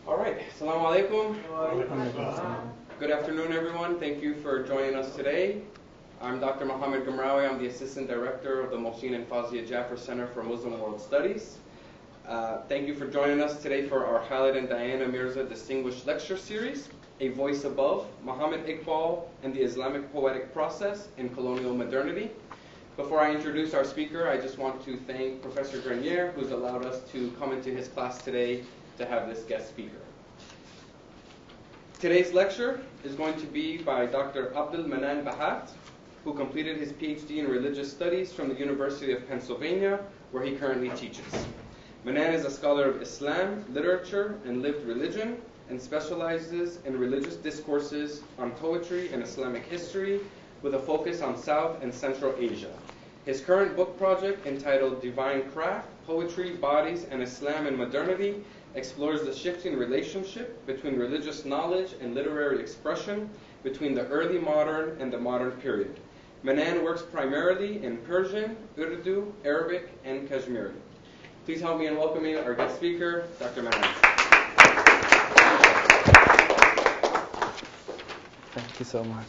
All right, Assalamu alaikum. Good afternoon, everyone. Thank you for joining us today. I'm Dr. Muhammad Iqbal. I'm the Assistant Director of the Mohsin and Fazia Jaffer Center for Muslim World Studies. Thank you for joining us today for our Khalid and Diana Mirza Distinguished Lecture Series, A Voice Above, Muhammad Iqbal and the Islamic Poetic Process in Colonial Modernity. Before I introduce our speaker, I just want to thank Professor Grenier, who's allowed us to come into his class today to have this guest speaker. Today's lecture is going to be by Dr. Abdul Manan Bhat, who completed his PhD in Religious Studies from the University of Pennsylvania, where he currently teaches. Manan is a scholar of Islam, literature, and lived religion, and specializes in religious discourses on poetry and Islamic history, with a focus on South and Central Asia. His current book project, entitled Divine Craft, Poetry, Bodies, and Islam in Modernity, explores the shifting relationship between religious knowledge and literary expression between the early modern and the modern period. Manan works primarily in Persian, Urdu, Arabic, and Kashmiri. Please help me in welcoming our guest speaker, Dr. Manan. Thank you so much.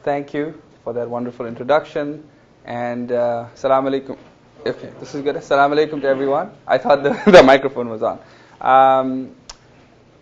Thank you for that wonderful introduction. And Assalamu alaikum. Okay, this is good. Assalamu alaikum to everyone. I thought the microphone was on.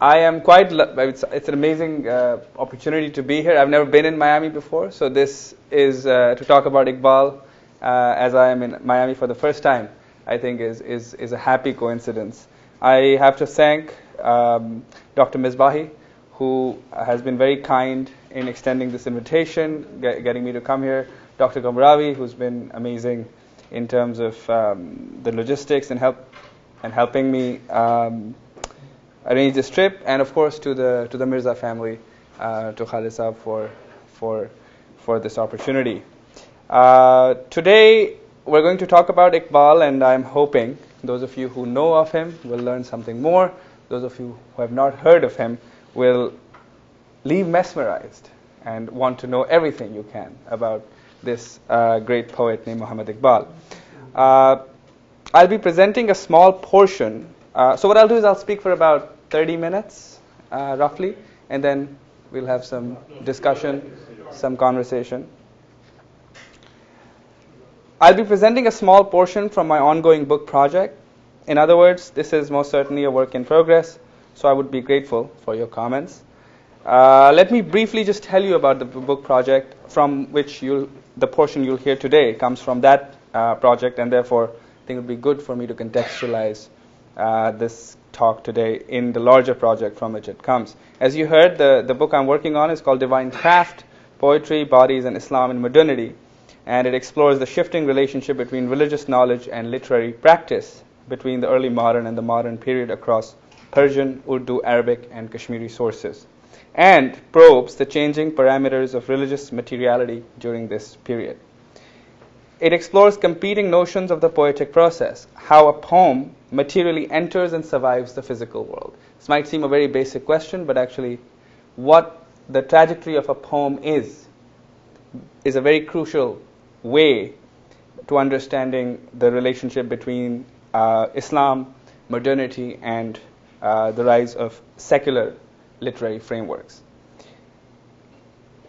I am quite, it's an amazing opportunity to be here. I've never been in Miami before, so this is to talk about Iqbal as I am in Miami for the first time, I think is a happy coincidence. I have to thank Dr. Misbahi, who has been very kind in extending this invitation, getting me to come here. Dr. Gomrawi, who's been amazing in terms of the logistics and helping me arrange this trip, and of course to the Mirza family, to Khalid Saab for this opportunity. Today we're going to talk about Iqbal, and I'm hoping those of you who know of him will learn something more. Those of you who have not heard of him will leave mesmerized and want to know everything you can about this great poet named Muhammad Iqbal. I'll be presenting a small portion. So what I'll do is I'll speak for about 30 minutes, roughly, and then we'll have some discussion, some conversation. I'll be presenting a small portion from my ongoing book project. In other words, this is most certainly a work in progress, so I would be grateful for your comments. Let me briefly just tell you about the book project, from which the portion you'll hear today comes from that project, and therefore I think it would be good for me to contextualize this talk today in the larger project from which it comes. As you heard, the book I'm working on is called Divine Craft, Poetry, Bodies, and Islam in Modernity, and it explores the shifting relationship between religious knowledge and literary practice between the early modern and the modern period across Persian, Urdu, Arabic, and Kashmiri sources, and probes the changing parameters of religious materiality during this period. It explores competing notions of the poetic process, how a poem materially enters and survives the physical world. This might seem a very basic question, but actually what the trajectory of a poem is a very crucial way to understanding the relationship between Islam, modernity, and the rise of secular literary frameworks.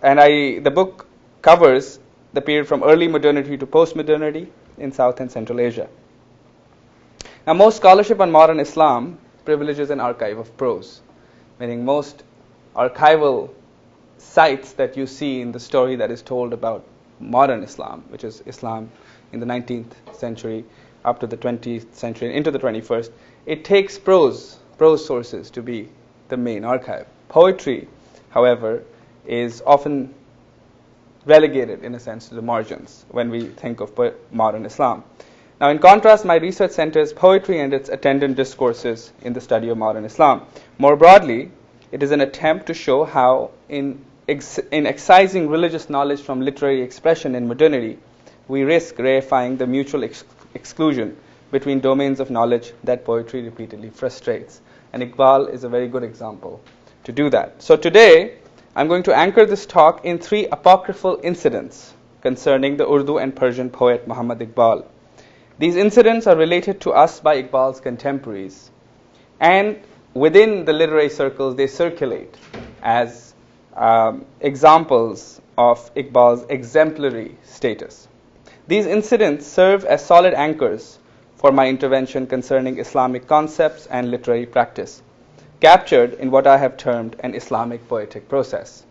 And the book covers the period from early modernity to post-modernity in South and Central Asia. Now, most scholarship on modern Islam privileges an archive of prose, meaning most archival sites that you see in the story that is told about modern Islam, which is Islam in the 19th century up to the 20th century and into the 21st, it takes prose sources to be the main archive. Poetry, however, is often relegated in a sense to the margins when we think of modern Islam. Now, in contrast, my research centers poetry and its attendant discourses in the study of modern Islam. More broadly, it is an attempt to show how in excising religious knowledge from literary expression in modernity, we risk reifying the mutual exclusion between domains of knowledge that poetry repeatedly frustrates. And Iqbal is a very good example to do that. So today, I'm going to anchor this talk in 3 apocryphal incidents concerning the Urdu and Persian poet Muhammad Iqbal. These incidents are related to us by Iqbal's contemporaries and within the literary circles they circulate as examples of Iqbal's exemplary status. These incidents serve as solid anchors for my intervention concerning Islamic concepts and literary practice, captured in what I have termed an Islamic poetic process.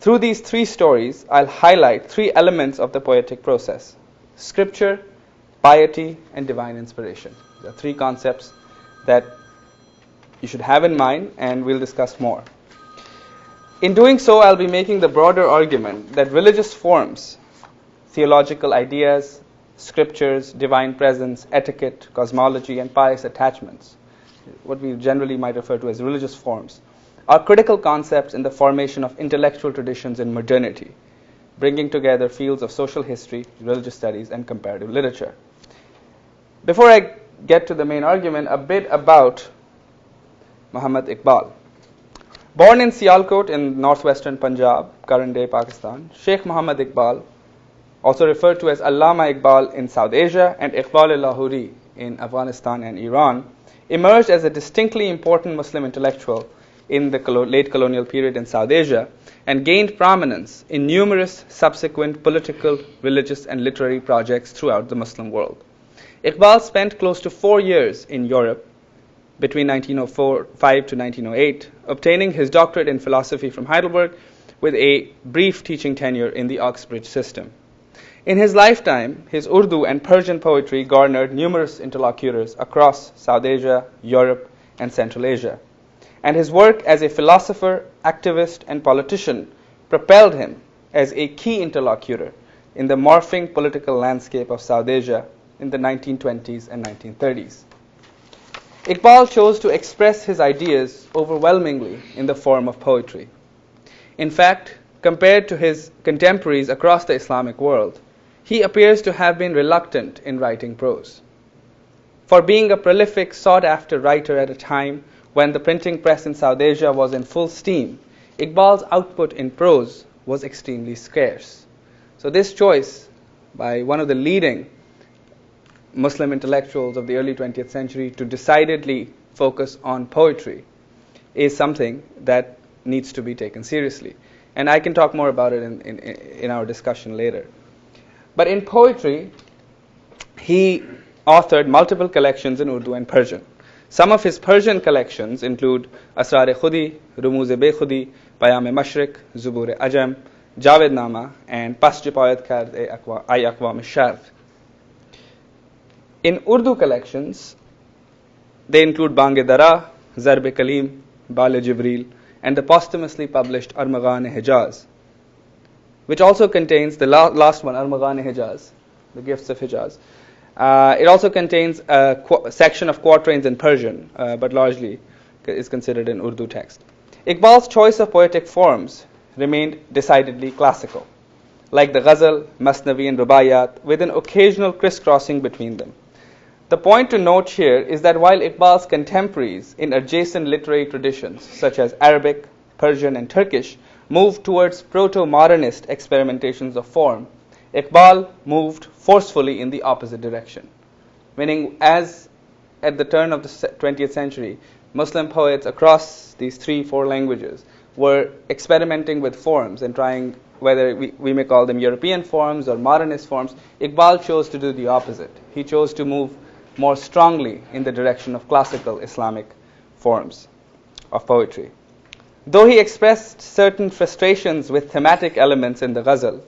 Through these three stories, I'll highlight three elements of the poetic process: scripture, piety, and divine inspiration. There are three concepts that you should have in mind, and we'll discuss more. In doing so, I'll be making the broader argument that religious forms, theological ideas, scriptures, divine presence, etiquette, cosmology, and pious attachments, what we generally might refer to as religious forms, are critical concepts in the formation of intellectual traditions in modernity, bringing together fields of social history, religious studies, and comparative literature. Before I get to the main argument, a bit about Muhammad Iqbal. Born in Sialkot in northwestern Punjab, current-day Pakistan, Sheikh Muhammad Iqbal, also referred to as Allama Iqbal in South Asia and Iqbal-e-Lahori in Afghanistan and Iran, emerged as a distinctly important Muslim intellectual in the late colonial period in South Asia and gained prominence in numerous subsequent political, religious, and literary projects throughout the Muslim world. Iqbal spent close to 4 years in Europe between 1905 to 1908, obtaining his doctorate in philosophy from Heidelberg with a brief teaching tenure in the Oxbridge system. In his lifetime, his Urdu and Persian poetry garnered numerous interlocutors across South Asia, Europe, and Central Asia. And his work as a philosopher, activist, and politician propelled him as a key interlocutor in the morphing political landscape of South Asia in the 1920s and 1930s. Iqbal chose to express his ideas overwhelmingly in the form of poetry. In fact, compared to his contemporaries across the Islamic world, he appears to have been reluctant in writing prose. For being a prolific, sought-after writer at a time when the printing press in South Asia was in full steam, Iqbal's output in prose was extremely scarce. So this choice by one of the leading Muslim intellectuals of the early 20th century to decidedly focus on poetry is something that needs to be taken seriously. And I can talk more about it in our discussion later. But in poetry, he authored multiple collections in Urdu and Persian. Some of his Persian collections include Asrar-e-Khudi, Rumuz-e-Bekhudi, Payam-e-Mashriq, Zubur-e-Ajam, Javed-Nama, and Pasj-e-Payad-Kard-e Aqwam-e-Sharq. In Urdu collections, they include Bang-e-Dara, Zarb-e-Kalim, Bal-e-Jibril, and the posthumously published Armaghan-e-Hijaz, which also contains the last one, Armaghan-e-Hijaz, the gifts of Hijaz. It also contains a section of quatrains in Persian, but largely is considered an Urdu text. Iqbal's choice of poetic forms remained decidedly classical, like the ghazal, masnavi, and rubaiyat, with an occasional crisscrossing between them. The point to note here is that while Iqbal's contemporaries in adjacent literary traditions, such as Arabic, Persian, and Turkish, moved towards proto-modernist experimentations of form, Iqbal moved forcefully in the opposite direction. Meaning, as at the turn of the 20th century, Muslim poets across these 3-4 languages were experimenting with forms and trying, whether we may call them European forms or modernist forms, Iqbal chose to do the opposite. He chose to move more strongly in the direction of classical Islamic forms of poetry. Though he expressed certain frustrations with thematic elements in the ghazal,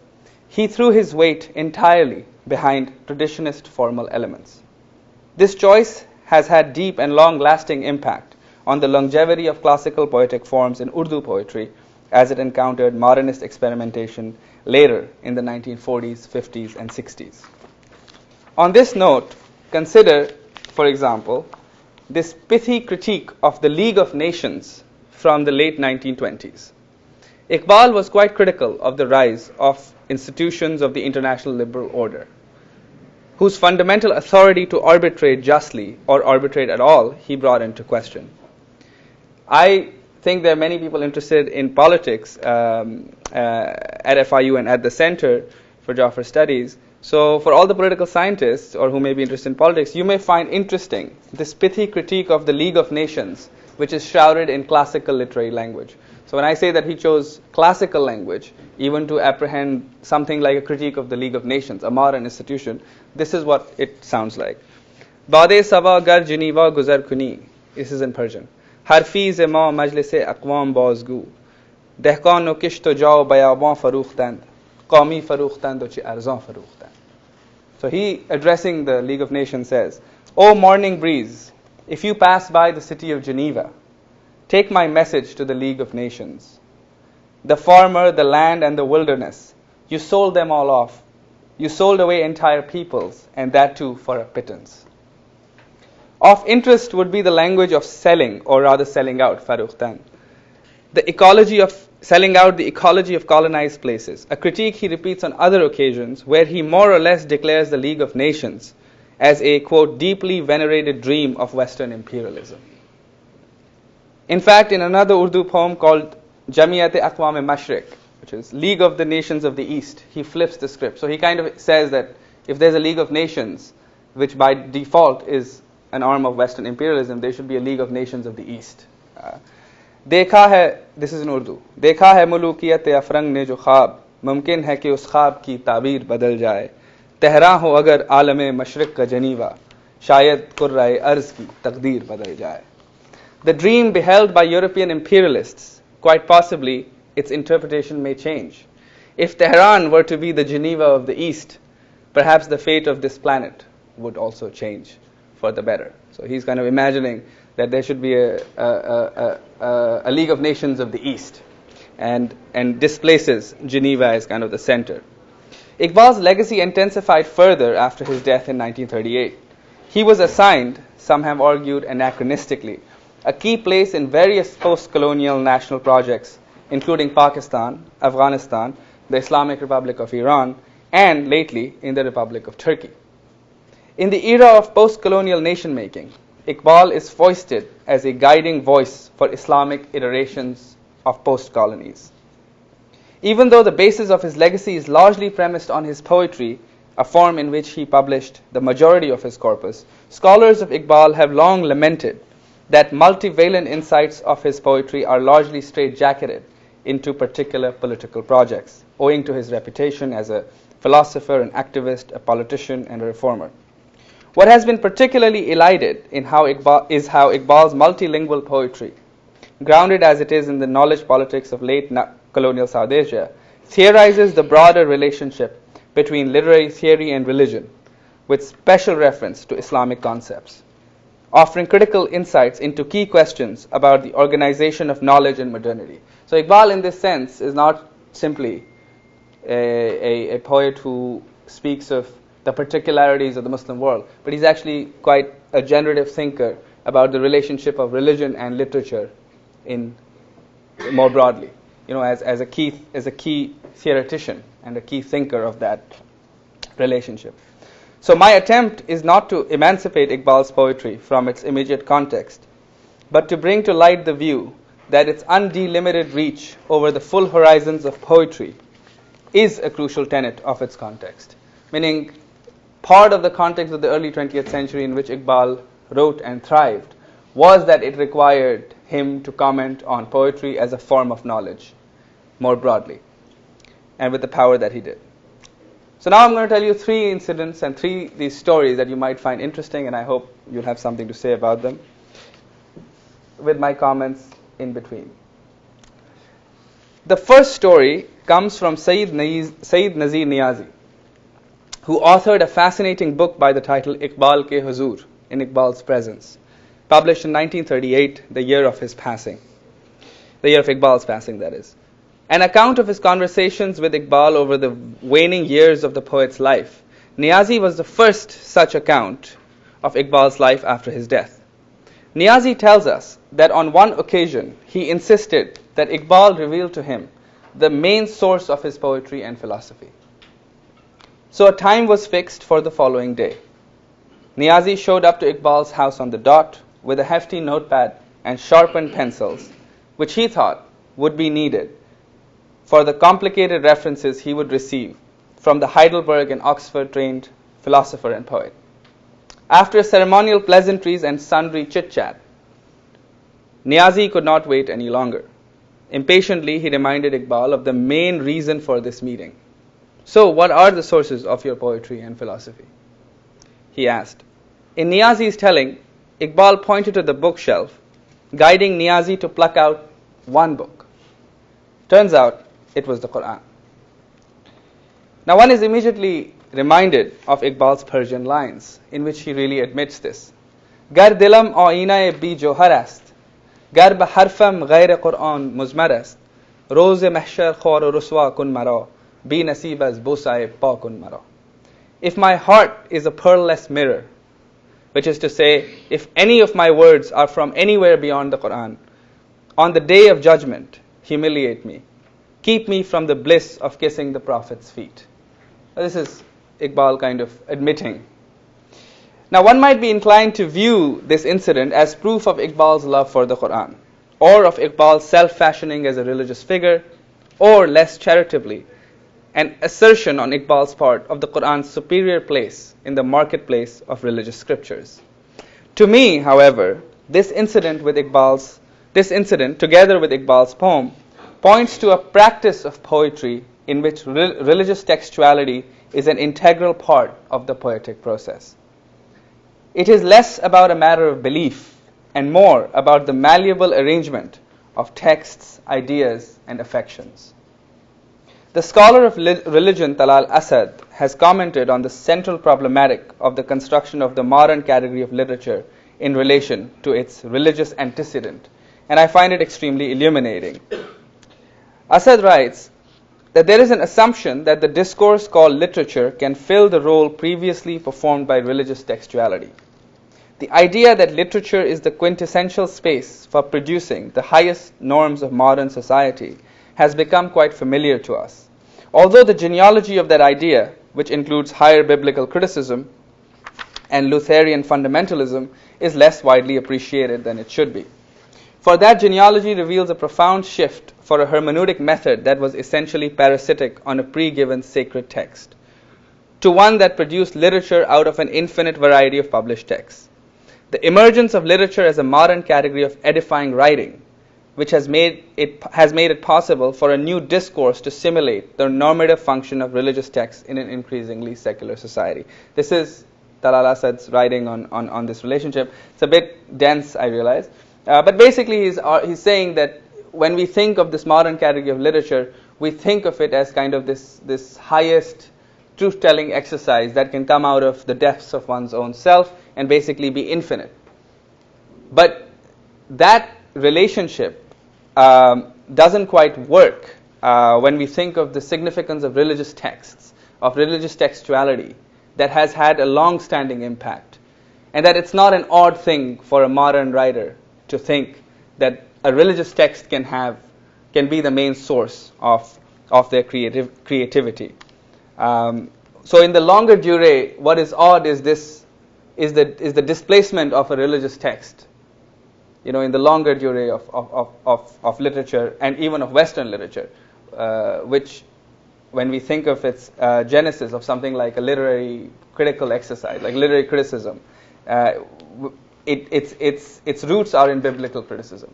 he threw his weight entirely behind traditionist formal elements. This choice has had deep and long-lasting impact on the longevity of classical poetic forms in Urdu poetry as it encountered modernist experimentation later in the 1940s, 50s, and 60s. On this note, consider, for example, this pithy critique of the League of Nations from the late 1920s. Iqbal was quite critical of the rise of institutions of the international liberal order, whose fundamental authority to arbitrate justly or arbitrate at all he brought into question. I think there are many people interested in politics at FIU and at the Center for Jaffer Studies So for all the political scientists or who may be interested in politics, you may find interesting this pithy critique of the League of Nations, which is shrouded in classical literary language. So when I say that he chose classical language, even to apprehend something like a critique of the League of Nations, a modern institution, this is what it sounds like. Bade Sava Gar Geneva Guzar Kuni. This is in Persian. Harfiz ma majlis aqwam bazgu. Dehkan no kish to jao bayaban farukhtan. Qami farukhtan do chi arzan farukhtan. So he, addressing the League of Nations, says, O morning breeze, if you pass by the city of Geneva, take my message to the League of Nations. The farmer, the land, and the wilderness, you sold them all off. You sold away entire peoples, and that too for a pittance. Of interest would be the language of selling, or rather selling out, Farukhtan. The ecology of selling out, the ecology of colonized places, a critique he repeats on other occasions where he more or less declares the League of Nations as a, quote, deeply venerated dream of Western imperialism. In fact, in another Urdu poem called Jamiyat-e Aqwam-e-Mashriq, which is League of the Nations of the East, he flips the script. So he kind of says that if there's a League of Nations, which by default is an arm of Western imperialism, there should be a League of Nations of the East. देखा है, this is in Urdu, देखा है मुलूकियत अफरंग ने जो ख्वाब, मुमकिन है कि उस ख्वाब की ताबीर बदल जाए, तेहरा हो अगर आलम मशरिक का जनीवा, शायद कुर्राए अर्ज की तकदीर बदल जाए. The dream beheld by European imperialists, quite possibly its interpretation may change. If Tehran were to be the Geneva of the East, perhaps the fate of this planet would also change for the better. So he's kind of imagining that there should be a League of Nations of the East, and displaces Geneva as kind of the center. Iqbal's legacy intensified further after his death in 1938. He was assigned, some have argued anachronistically, a key place in various post-colonial national projects, including Pakistan, Afghanistan, the Islamic Republic of Iran, and lately in the Republic of Turkey. In the era of post-colonial nation-making, Iqbal is foisted as a guiding voice for Islamic iterations of post-colonies. Even though the basis of his legacy is largely premised on his poetry, a form in which he published the majority of his corpus, scholars of Iqbal have long lamented that multivalent insights of his poetry are largely straitjacketed into particular political projects, owing to his reputation as a philosopher, an activist, a politician, and a reformer. What has been particularly elided is how Iqbal's multilingual poetry, grounded as it is in the knowledge politics of late colonial South Asia, theorizes the broader relationship between literary theory and religion, with special reference to Islamic concepts, offering critical insights into key questions about the organization of knowledge and modernity. So Iqbal, in this sense, is not simply a poet who speaks of the particularities of the Muslim world, but he's actually quite a generative thinker about the relationship of religion and literature in more broadly, as a key theoretician and a key thinker of that relationship. So my attempt is not to emancipate Iqbal's poetry from its immediate context, but to bring to light the view that its undelimited reach over the full horizons of poetry is a crucial tenet of its context. Meaning, part of the context of the early 20th century in which Iqbal wrote and thrived was that it required him to comment on poetry as a form of knowledge, more broadly, and with the power that he did. So now I'm going to tell you 3 incidents and 3 these stories that you might find interesting, and I hope you'll have something to say about them, with my comments in between. The first story comes from Sayyid Nazir Niazi, who authored a fascinating book by the title Iqbal Ke Huzur, in Iqbal's Presence, published in 1938, the year of his passing. The year of Iqbal's passing, that is. An account of his conversations with Iqbal over the waning years of the poet's life. Niazi was the first such account of Iqbal's life after his death. Niazi tells us that on one occasion he insisted that Iqbal revealed to him the main source of his poetry and philosophy. So a time was fixed for the following day. Niazi showed up to Iqbal's house on the dot with a hefty notepad and sharpened pencils, which he thought would be needed for the complicated references he would receive from the Heidelberg and Oxford trained philosopher and poet. After ceremonial pleasantries and sundry chit-chat, Niazi could not wait any longer. Impatiently, he reminded Iqbal of the main reason for this meeting. So, what are the sources of your poetry and philosophy? He asked. In Niazi's telling, Iqbal pointed to the bookshelf, guiding Niazi to pluck out one book. Turns out, it was the Quran. Now, one is immediately reminded of Iqbal's Persian lines, in which he really admits this. Gar dilam aina-e bi johar ast, gar ba harfam ghair Quran muzmar ast, roz mahshar khawar o ruswa kun mara, bi nasib az bosae pa kun mara. If my heart is a pearl-less mirror, which is to say, if any of my words are from anywhere beyond the Quran, on the day of judgment, humiliate me. Keep me from the bliss of kissing the Prophet's feet. This is Iqbal kind of admitting. Now, one might be inclined to view this incident as proof of Iqbal's love for the Quran, or of Iqbal's self-fashioning as a religious figure, or less charitably, an assertion on Iqbal's part of the Quran's superior place in the marketplace of religious scriptures. To me, however, this incident, together with Iqbal's poem, points to a practice of poetry in which religious textuality is an integral part of the poetic process. It is less about a matter of belief and more about the malleable arrangement of texts, ideas, and affections. The scholar of religion Talal Asad has commented on the central problematic of the construction of the modern category of literature in relation to its religious antecedent, and I find it extremely illuminating. Asad writes that there is an assumption that the discourse called literature can fill the role previously performed by religious textuality. The idea that literature is the quintessential space for producing the highest norms of modern society has become quite familiar to us. Although the genealogy of that idea, which includes higher biblical criticism and Lutheran fundamentalism, is less widely appreciated than it should be. For that genealogy reveals a profound shift for a hermeneutic method that was essentially parasitic on a pre-given sacred text, to one that produced literature out of an infinite variety of published texts. The emergence of literature as a modern category of edifying writing, which has made it possible for a new discourse to simulate the normative function of religious texts in an increasingly secular society. This is Talal Asad's writing on this relationship. It's a bit dense, I realize. But basically he's saying that when we think of this modern category of literature, we think of it as kind of this highest truth-telling exercise that can come out of the depths of one's own self and basically be infinite. But that relationship doesn't quite work when we think of the significance of religious texts, of religious textuality that has had a long-standing impact, and that it's not an odd thing for a modern writer to think that a religious text can be the main source of their creativity. So in the longer durée, what is odd is the displacement of a religious text. In the longer durée of literature and even of Western literature, which, when we think of its genesis of something like a literary critical exercise, like literary criticism, its roots are in biblical criticism.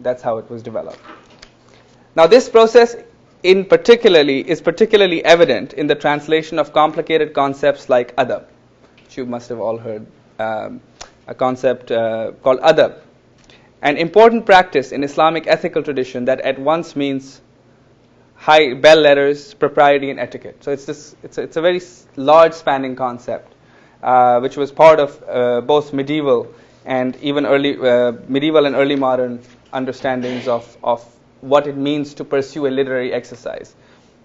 That's how it was developed. Now, this process is particularly evident in the translation of complicated concepts like adab, which you must have all heard, a concept called adab, an important practice in Islamic ethical tradition that at once means high bell letters, propriety, and etiquette. So it's a very large spanning concept, which was part of both medieval and early modern understandings of what it means to pursue a literary exercise.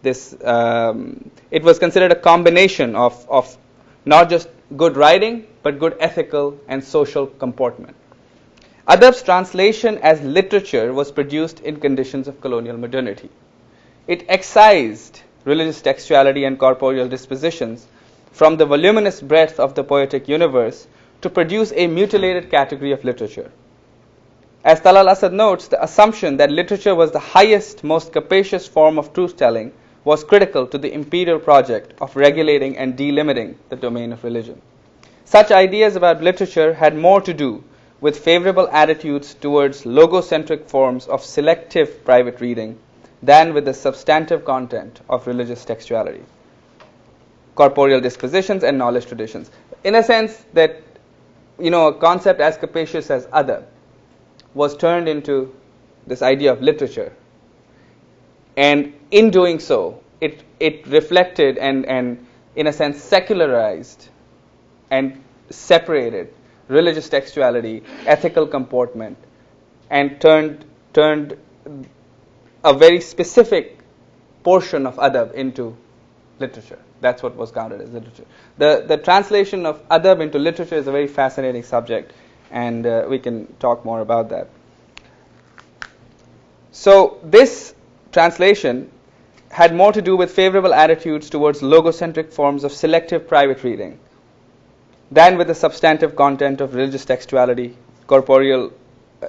It was considered a combination of not just good writing, but good ethical and social comportment. Adab's translation as literature was produced in conditions of colonial modernity. It excised religious textuality and corporeal dispositions from the voluminous breadth of the poetic universe to produce a mutilated category of literature. As Talal Asad notes, the assumption that literature was the highest, most capacious form of truth-telling was critical to the imperial project of regulating and delimiting the domain of religion. Such ideas about literature had more to do with favorable attitudes towards logocentric forms of selective private reading than with the substantive content of religious textuality, corporeal dispositions, and knowledge traditions. In a sense that, a concept as capacious as adab was turned into this idea of literature. And in doing so, it reflected and in a sense secularized and separated religious textuality, ethical comportment, and turned a very specific portion of adab into literature. That's what was counted as literature. The translation of adab into literature is a very fascinating subject, and we can talk more about that. So this translation had more to do with favorable attitudes towards logocentric forms of selective private reading than with the substantive content of religious textuality, corporeal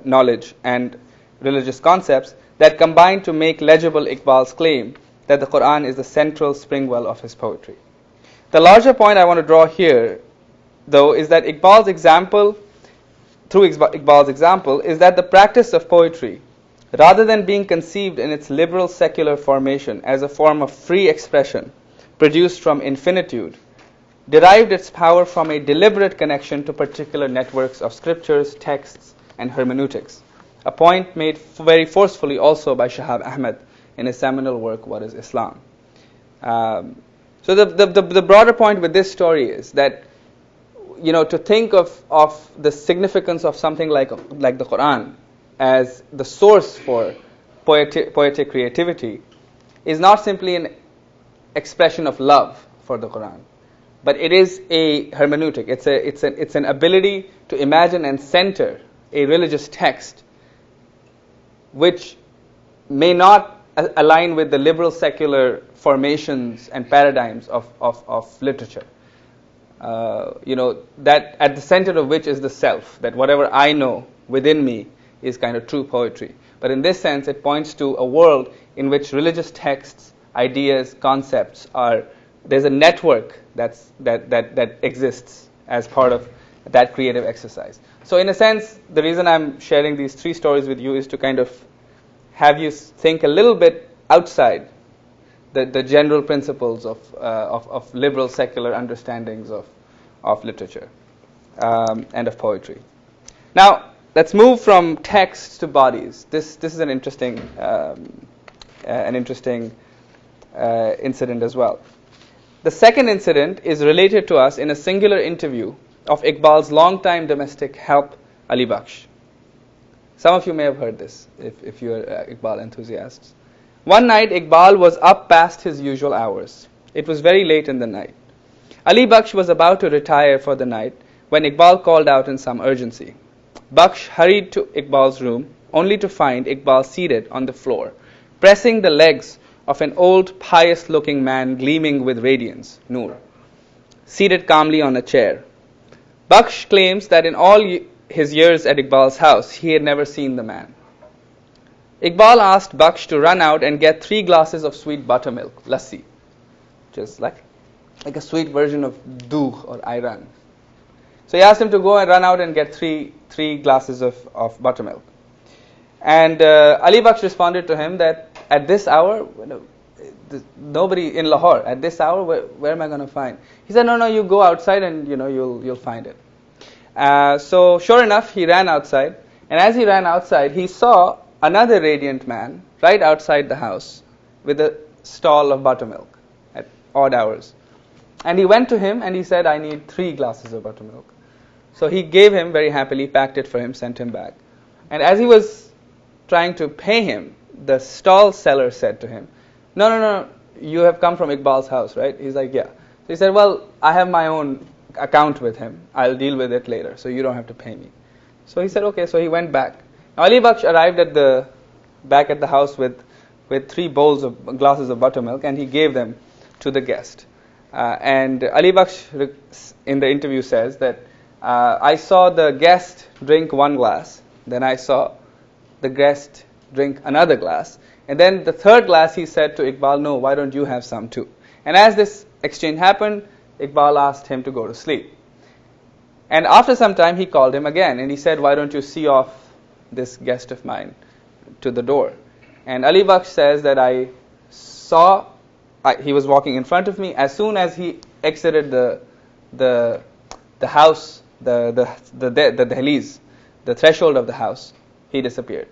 knowledge, and religious concepts that combined to make legible Iqbal's claim that the Quran is the central springwell of his poetry. The larger point I want to draw here, though, is that Iqbal's example, is that the practice of poetry, rather than being conceived in its liberal secular formation as a form of free expression produced from infinitude, derived its power from a deliberate connection to particular networks of scriptures, texts, and hermeneutics, a point made very forcefully also by Shahab Ahmed in his seminal work, What is Islam? So the broader point with this story is that, to think of the significance of something like the Quran as the source for poetic creativity is not simply an expression of love for the Quran, but it is a hermeneutic. It's an ability to imagine and center a religious text which may not align with the liberal secular formations and paradigms of literature. That at the center of which is the self, that whatever I know within me is kind of true poetry. But in this sense, it points to a world in which religious texts, ideas, concepts there's a network that exists as part of that creative exercise. So in a sense, the reason I'm sharing these three stories with you is to kind of have you think a little bit outside the general principles of liberal secular understandings of literature and of poetry. Now, let's move from texts to bodies. This is an interesting incident as well. The second incident is related to us in a singular interview of Iqbal's longtime domestic help, Ali Bakhsh. Some of you may have heard this if you are Iqbal enthusiasts. One night, Iqbal was up past his usual hours. It was very late in the night. Ali Bakhsh was about to retire for the night when Iqbal called out in some urgency. Bakhsh hurried to Iqbal's room, only to find Iqbal seated on the floor, pressing the legs of an old, pious-looking man gleaming with radiance, Noor, seated calmly on a chair. Bakhsh claims that in all his years at Iqbal's house, he had never seen the man. Iqbal asked Bakhsh to run out and get 3 glasses of sweet buttermilk, lassi, which is like a sweet version of doogh or ayran. So he asked him to go and run out and get three glasses of buttermilk. And Ali Bakhsh responded to him that at this hour, nobody in Lahore, at this hour, where am I going to find? He said, no, you go outside and you'll find it. So sure enough, he ran outside. And as he ran outside, he saw another radiant man right outside the house with a stall of buttermilk at odd hours. And he went to him and he said, I need 3 glasses of buttermilk. So he gave him very happily, packed it for him, sent him back. And as he was trying to pay him, the stall seller said to him, no, you have come from Iqbal's house, right? He's like, yeah. So he said, well, I have my own account with him. I'll deal with it later, so you don't have to pay me. So he said, okay, so he went back. Now, Ali Bakhsh arrived back at the house with 3 glasses of buttermilk, and he gave them to the guest. And Ali Bakhsh in the interview says that I saw the guest drink 1 glass, then I saw the guest drink another glass, And then the third glass he said to Iqbal, no, why don't you have some too? And as this exchange happened, Iqbal asked him to go to sleep. And after some time he called him again and he said, why don't you see off this guest of mine to the door? And Ali Baksh says that I saw, he was walking in front of me. As soon as he exited the house, the dahliz, the threshold of the house, he disappeared.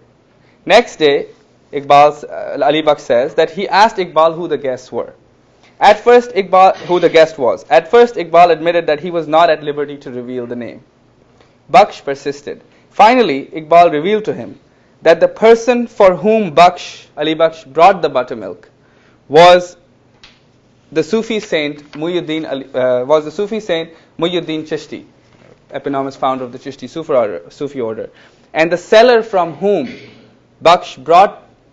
Next day, Ali Baksh says that he asked Iqbal who the guests were. At first, Iqbal admitted that he was not at liberty to reveal the name. Baksh persisted. Finally, Iqbal revealed to him that the person for whom Ali Baksh brought the buttermilk was the Sufi saint Muhyiddin Chishti, eponymous founder of the Chishti Sufi order. And the seller from whom Baksh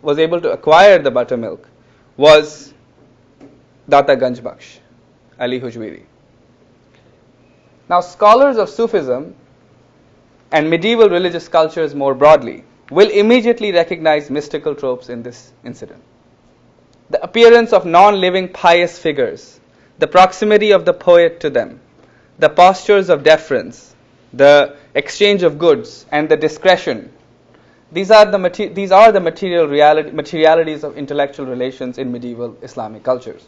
was able to acquire the buttermilk was Data Ganj Baksh, Ali Hujwiri. Now, scholars of Sufism and medieval religious cultures more broadly will immediately recognize mystical tropes in this incident. The appearance of non-living pious figures, the proximity of the poet to them, the postures of deference, the exchange of goods, and the discretion. These are the materialities of intellectual relations in medieval Islamic cultures.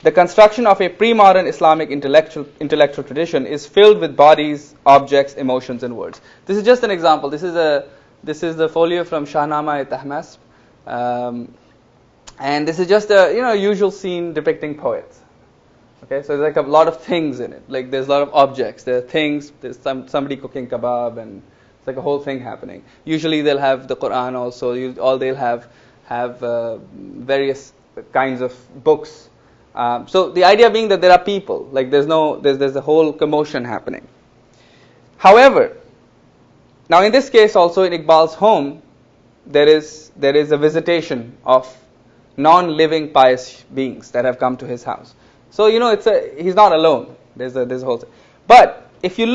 The construction of a pre-modern Islamic intellectual tradition is filled with bodies, objects, emotions, and words. This is just an example. This is the folio from Shahnama-e-Tahmasp, and this is just a usual scene depicting poets. Okay, so there's like a lot of things in it. Like there's a lot of objects. There are things. There's somebody cooking kebab, and it's like a whole thing happening. Usually they'll have the Quran also. They'll have various kinds of books. So the idea being that there are people, like there's a whole commotion happening. However, now in this case also in Iqbal's home, there is a visitation of non-living pious beings that have come to his house. So he's not alone. There's a whole thing. But if you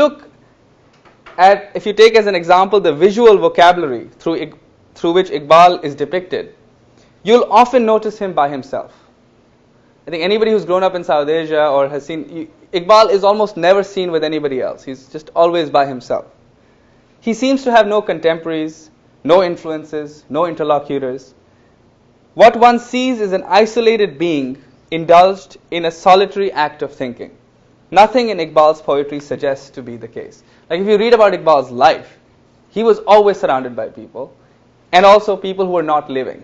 take as an example the visual vocabulary through which Iqbal is depicted, you'll often notice him by himself. I think anybody who's grown up in South Asia or has seen, Iqbal is almost never seen with anybody else. He's just always by himself. He seems to have no contemporaries, no influences, no interlocutors. What one sees is an isolated being indulged in a solitary act of thinking. Nothing in Iqbal's poetry suggests to be the case. Like if you read about Iqbal's life, he was always surrounded by people, and also people who were not living.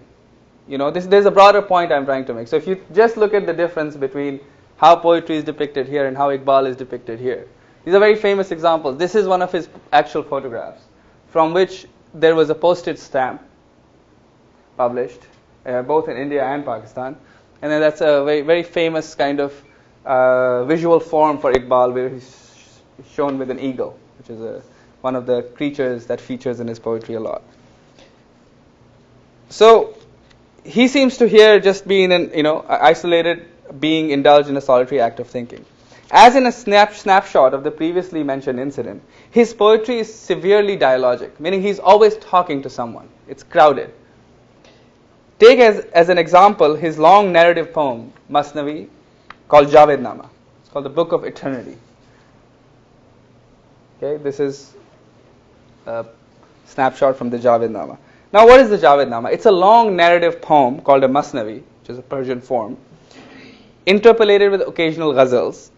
There's a broader point I'm trying to make. So if you just look at the difference between how poetry is depicted here and how Iqbal is depicted here, these are very famous examples. This is one of his actual photographs, from which there was a postage stamp published, both in India and Pakistan. And then that's a very, very famous kind of visual form for Iqbal, where he's shown with an eagle, which is one of the creatures that features in his poetry a lot. So he seems to here just be in an isolated being indulged in a solitary act of thinking. As in a snapshot of the previously mentioned incident, his poetry is severely dialogic, meaning he's always talking to someone. It's crowded. Take as an example his long narrative poem, Masnavi, called Javednama. It's called the Book of Eternity. Okay, this is a snapshot from the Javednama. Now, what is the Javednama? It's a long narrative poem called a Masnavi, which is a Persian form, interpolated with occasional ghazals.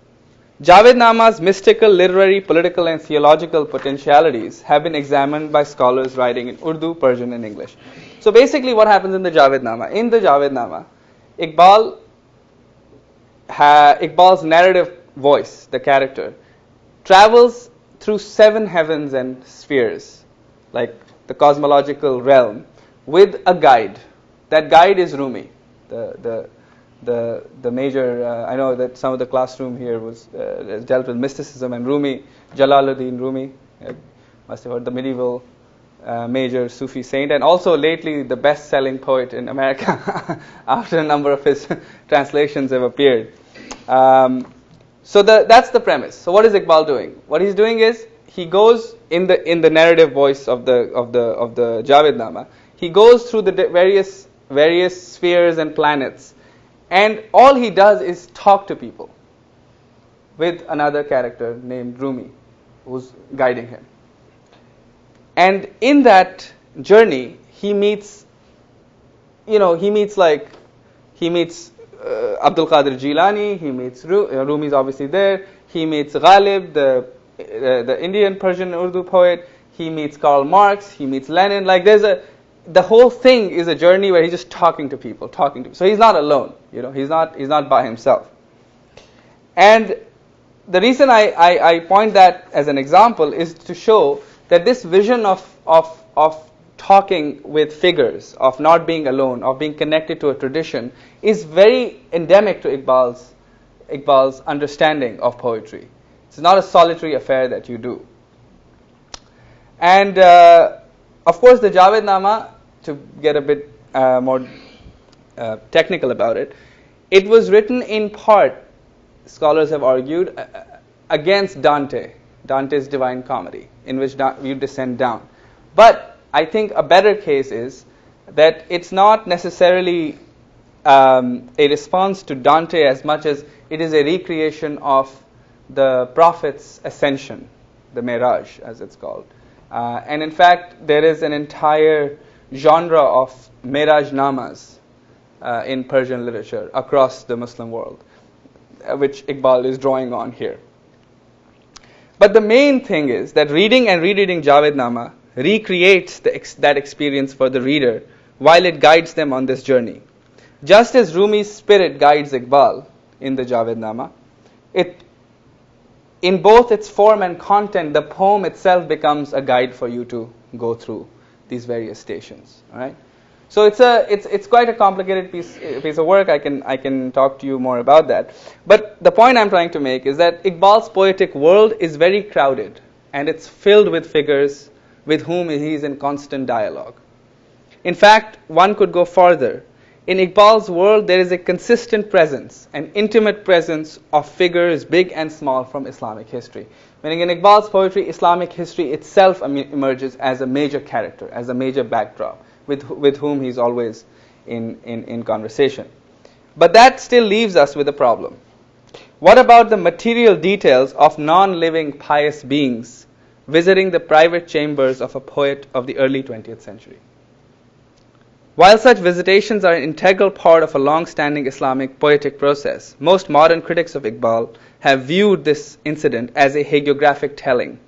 Javednama's mystical, literary, political, and theological potentialities have been examined by scholars writing in Urdu, Persian, and English. So basically what happens in the Javednama? In the Javednama, Iqbal's narrative voice, the character, travels through 7 heavens and spheres, like the cosmological realm, with a guide. That guide is Rumi, the major. I know that some of the classroom here was dealt with mysticism, and Rumi, Jalaluddin Rumi, must have heard, the medieval major Sufi saint, and also lately the best-selling poet in America after a number of his translations have appeared. So that's the premise. So what is Iqbal doing? What he's doing is he goes in the narrative voice of the Javednama. He goes through the various various spheres and planets. And all he does is talk to people with another character named Rumi, who's guiding him. And in that journey, he meets Abdul Qadir Jilani, he meets Rumi's obviously there, he meets Ghalib, the Indian Persian Urdu poet, he meets Karl Marx, he meets Lenin. Like the whole thing is a journey where he's just talking to people. So he's not alone, he's not by himself. And the reason I point that as an example is to show that this vision of talking with figures, of not being alone, of being connected to a tradition, is very endemic to Iqbal's understanding of poetry. It's not a solitary affair that you do. And of course, the Javednama, to get a bit more technical about it, it was written in part, scholars have argued, against Dante's Divine Comedy, in which you descend down. But I think a better case is that it's not necessarily a response to Dante as much as it is a recreation of the Prophet's ascension, the Miraj, as it's called. And in fact, there is an entire genre of Miraj Namas in Persian literature across the Muslim world, which Iqbal is drawing on here. But the main thing is that reading and rereading Javednama recreates that experience for the reader while it guides them on this journey. Just as Rumi's spirit guides Iqbal in the Javednama, in both its form and content, the poem itself becomes a guide for you to go through these various stations. All right? So it's quite a complicated piece of work. I can talk to you more about that. But the point I'm trying to make is that Iqbal's poetic world is very crowded, and it's filled with figures with whom he is in constant dialogue. In fact, one could go further. In Iqbal's world, there is a consistent presence, an intimate presence of figures big and small from Islamic history. Meaning in Iqbal's poetry, Islamic history itself emerges as a major character, as a major backdrop, with whom he's always in conversation. But that still leaves us with a problem. What about the material details of non-living pious beings visiting the private chambers of a poet of the early 20th century? While such visitations are an integral part of a long-standing Islamic poetic process, most modern critics of Iqbal have viewed this incident as a hagiographic telling,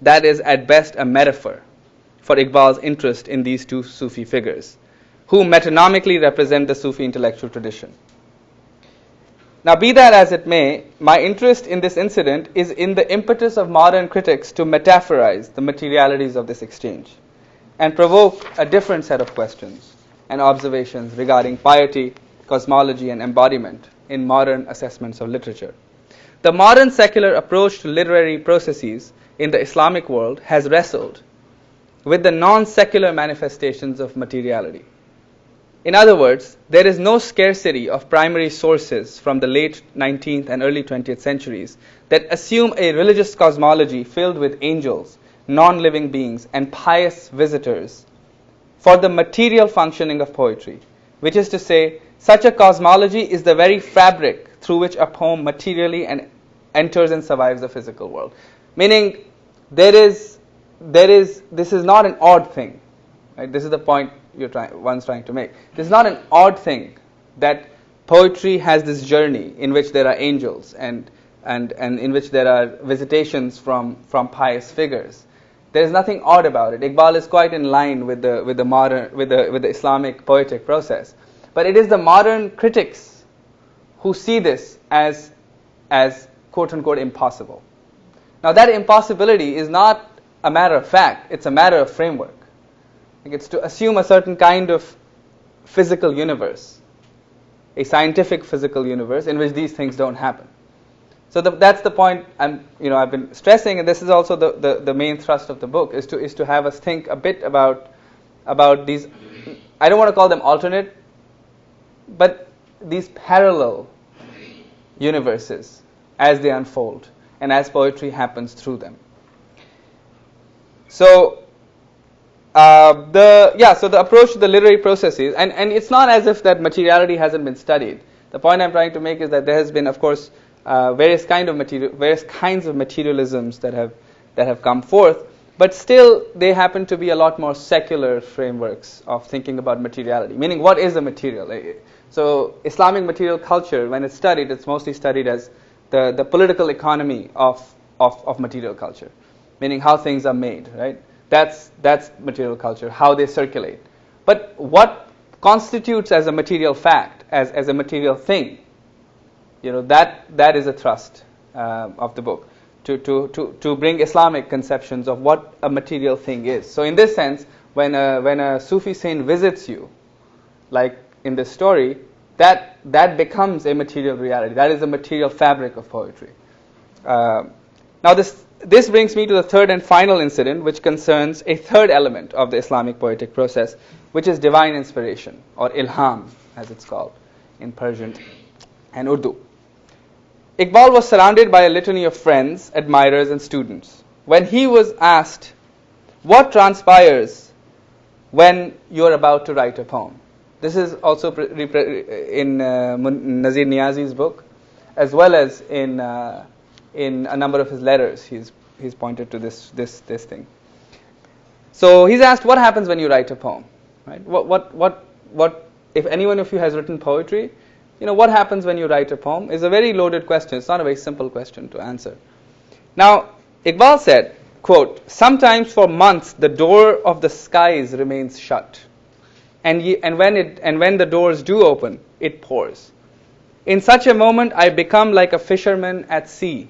that is, at best, a metaphor for Iqbal's interest in these two Sufi figures, who metonomically represent the Sufi intellectual tradition. Now, be that as it may, my interest in this incident is in the impetus of modern critics to metaphorize the materialities of this exchange and provoke a different set of questions and observations regarding piety, cosmology, and embodiment in modern assessments of literature. The modern secular approach to literary processes in the Islamic world has wrestled with the non-secular manifestations of materiality. In other words, there is no scarcity of primary sources from the late 19th and early 20th centuries that assume a religious cosmology filled with angels, non-living beings, and pious visitors for the material functioning of poetry, which is to say, such a cosmology is the very fabric through which a poem materially enters and survives the physical world. Meaning, this is not an odd thing. Right? This is the point one's trying to make. This is not an odd thing that poetry has this journey in which there are angels and in which there are visitations from pious figures. There is nothing odd about it. Iqbal is quite in line with the Islamic poetic process. But it is the modern critics who see this as quote unquote impossible. Now that impossibility is not a matter of fact, it's a matter of framework. It's to assume a certain kind of physical universe, a scientific physical universe in which these things don't happen. So that's the point I've been stressing, and this is also the main thrust of the book, is to have us think a bit about these. I don't want to call them alternate, but these parallel universes as they unfold and as poetry happens through them. So So the approach to the literary processes, and it's not as if that materiality hasn't been studied. The point I'm trying to make is that there has been, of course, various kinds of materialisms that have come forth, but still they happen to be a lot more secular frameworks of thinking about materiality. Meaning, what is a material? So Islamic material culture, when it's studied, it's mostly studied as the political economy of material culture, meaning how things are made, right? That's material culture, how they circulate. But what constitutes as a material fact, as a material thing, that is a thrust of the book, to bring Islamic conceptions of what a material thing is. So in this sense, when a Sufi saint visits you, like in this story, that becomes a material reality. That is the material fabric of poetry. Now this brings me to the third and final incident, which concerns a third element of the Islamic poetic process, which is divine inspiration, or ilham, as it's called in Persian and Urdu. Iqbal was surrounded by a litany of friends, admirers, and students. When he was asked, what transpires when you're about to write a poem? This is also in Nazir Niazi's book, as well as in a number of his letters. He's pointed to this thing. So he's asked, what happens when you write a poem? Right? What if anyone of you has written poetry? What happens when you write a poem is a very loaded question. It's not a very simple question to answer. Now, Iqbal said, quote, sometimes for months the door of the skies remains shut, and when the doors do open, it pours. In such a moment, I become like a fisherman at sea,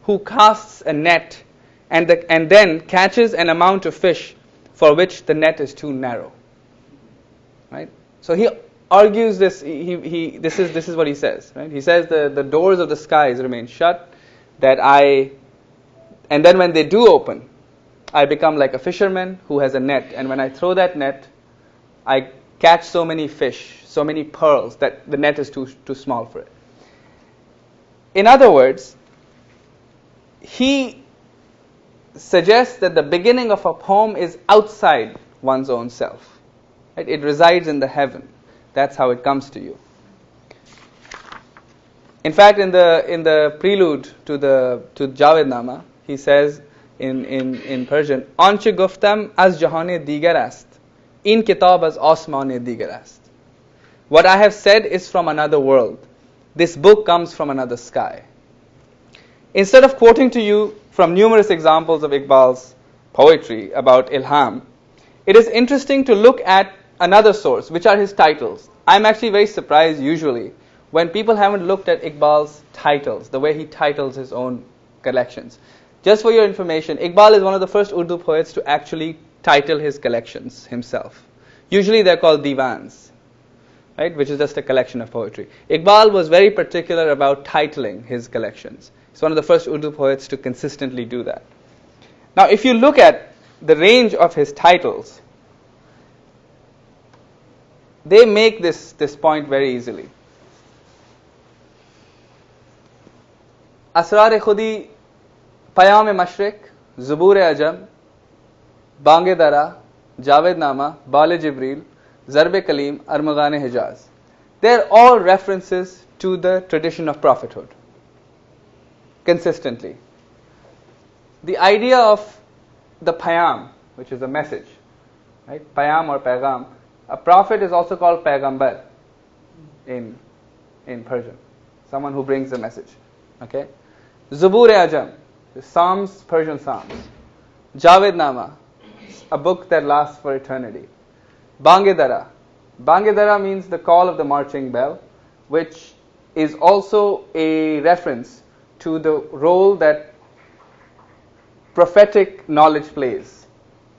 who casts a net and then catches an amount of fish for which the net is too narrow. Right? So he argues this. This is what he says. Right? He says the doors of the skies remain shut, and then when they do open, I become like a fisherman who has a net, and when I throw that net, I catch so many fish, so many pearls, that the net is too small for it. In other words, he suggests that the beginning of a poem is outside one's own self. Right? It resides in the heaven. That's how it comes to you. In fact, in the prelude to Javednama, he says in Persian, Anche guftam az jahane digar ast, in kitab az asmane digar ast. What I have said is from another world. This book comes from another sky. Instead of quoting to you from numerous examples of Iqbal's poetry about ilham, it is interesting to look at another source, which are his titles. I'm actually very surprised usually when people haven't looked at Iqbal's titles, the way he titles his own collections. Just for your information, Iqbal is one of the first Urdu poets to actually title his collections himself. Usually they're called divans, right, which is just a collection of poetry. Iqbal was very particular about titling his collections. He's one of the first Urdu poets to consistently do that. Now, if you look at the range of his titles, they make this point very easily. Asrar-e Khudi, Payam-e Mashriq, Zubur-e Ajam, Bang-e Dara, Javednama, Bal-e Jibril, Zarb-e Kalim, Armaghan-e Hijaz. They're all references to the tradition of prophethood. Consistently. The idea of the Payam, which is a message, right? Payam or Paigam. A prophet is also called Paigambar in Persian. Someone who brings the message. Okay? Zubur-e Ajam, the Psalms, Persian Psalms. Javednama, a book that lasts for eternity. Bang-e Dara. Bang-e Dara means the call of the marching bell, which is also a reference to the role that prophetic knowledge plays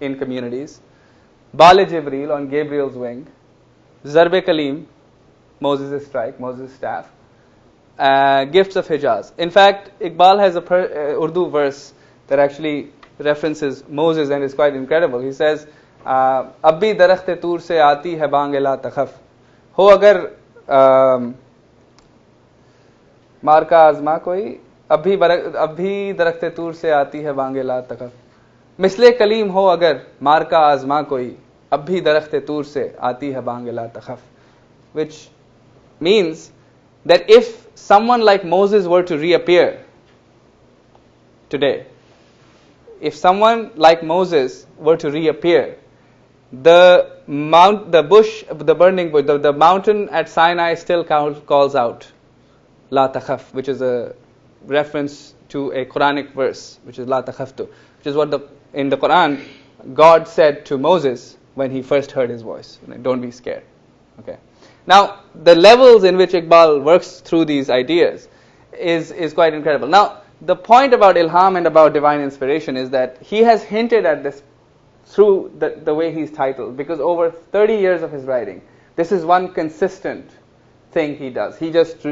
in communities. Bal-e Jibril, on Gabriel's wing. Zarb-e Kalim, Moses' strike, Moses' staff. Gifts of Hijaz. In fact, Iqbal has a Urdu verse that actually references Moses and is quite incredible. He says, अब भी दरख्त तूर से आती है बांग ला तखफ हो अगर मार का आजमा कोई अब भी दरख्त तूर से आती है बांग ला तखफ. मिसले कलीम हो अगर मार का आजमा कोई अब भी दरख्त तूर से आती है बांग ला तखफ, which means that if someone like Moses were to reappear today, if someone like Moses were to reappear, the burning bush, the mountain at Sinai still calls out La takhaf, which is a reference to a Quranic verse, which is La takhaftu, which is what in the Quran God said to Moses when he first heard his voice. Don't be scared. Okay. Now, the levels in which Iqbal works through these ideas is quite incredible. Now, the point about ilham and about divine inspiration is that he has hinted at this through the way he's titled, because over 30 years of his writing, this is one consistent thing he does. He just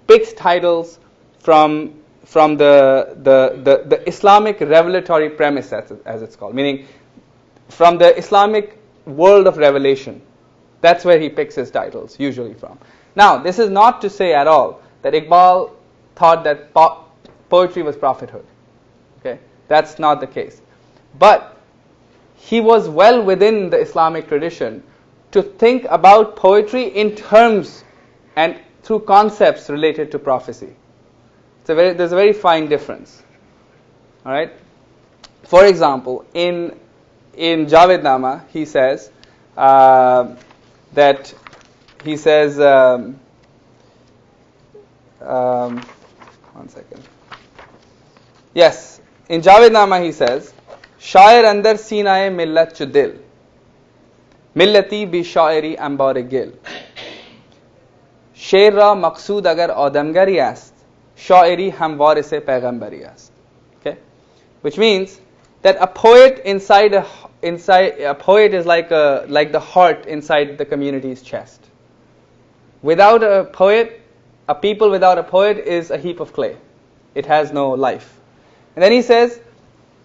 picks titles from the Islamic revelatory premise, as it's called, meaning from the Islamic world of revelation. That's where he picks his titles, usually from. Now, this is not to say at all that Iqbal thought that poetry was prophethood. Okay, that's not the case. But he was well within the Islamic tradition to think about poetry in terms and through concepts related to prophecy. There's a very fine difference. All right. For example, in Javednama, he says that he says. One second. Yes, in Javednama he says, शायर अंदर सीनाए मिल्लत चु दिल, मिल्लती भी शायरी अंबार गिल, शेर रा मकसूद अगर आदमगरी است, शायरी हमवार से पैगंबरी است. Okay, which means that a poet a poet is like the heart inside the community's chest. Without a poet, a people without a poet is a heap of clay. It has no life. And then he says,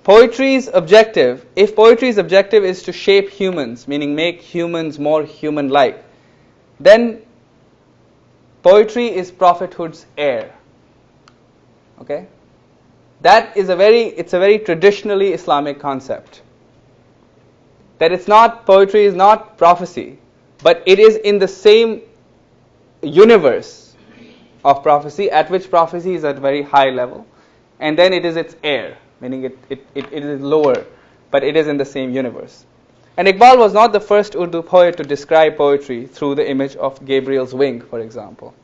poetry's objective, if poetry's objective is to shape humans, meaning make humans more human-like, then poetry is prophethood's heir. Okay? That is it's a very traditionally Islamic concept. That poetry is not prophecy, but it is in the same universe of prophecy, at which prophecy is at a very high level, and then it is its heir, meaning it is lower, but it is in the same universe. And Iqbal was not the first Urdu poet to describe poetry through the image of Gabriel's wing, for example.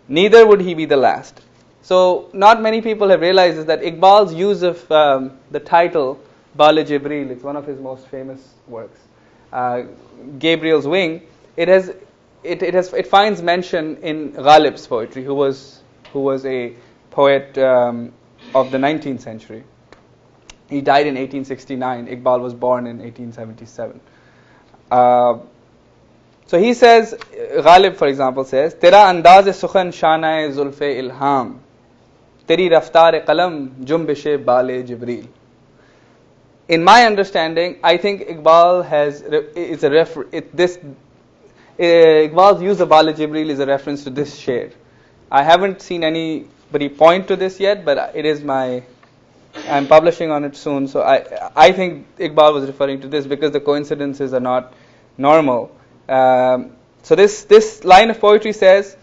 Neither would he be the last. So, not many people have realized is that Iqbal's use of the title Bal Jibril, it's one of his most famous works, Gabriel's wing, it finds mention in Ghalib's poetry, who was a poet of the 19th century. He died in 1869. Iqbal was born in 1877. So he says, Ghalib, for example, says, "Tera andaz sukhan shana zulfe ilham, teri raftar qalam jumbishe bale Jibril." In my understanding, I think Iqbal Iqbal's use of Bala Jibril is a reference to this sher. I haven't seen anybody point to this yet, but I'm publishing on it soon, so I think Iqbal was referring to this because the coincidences are not normal. So this line of poetry says,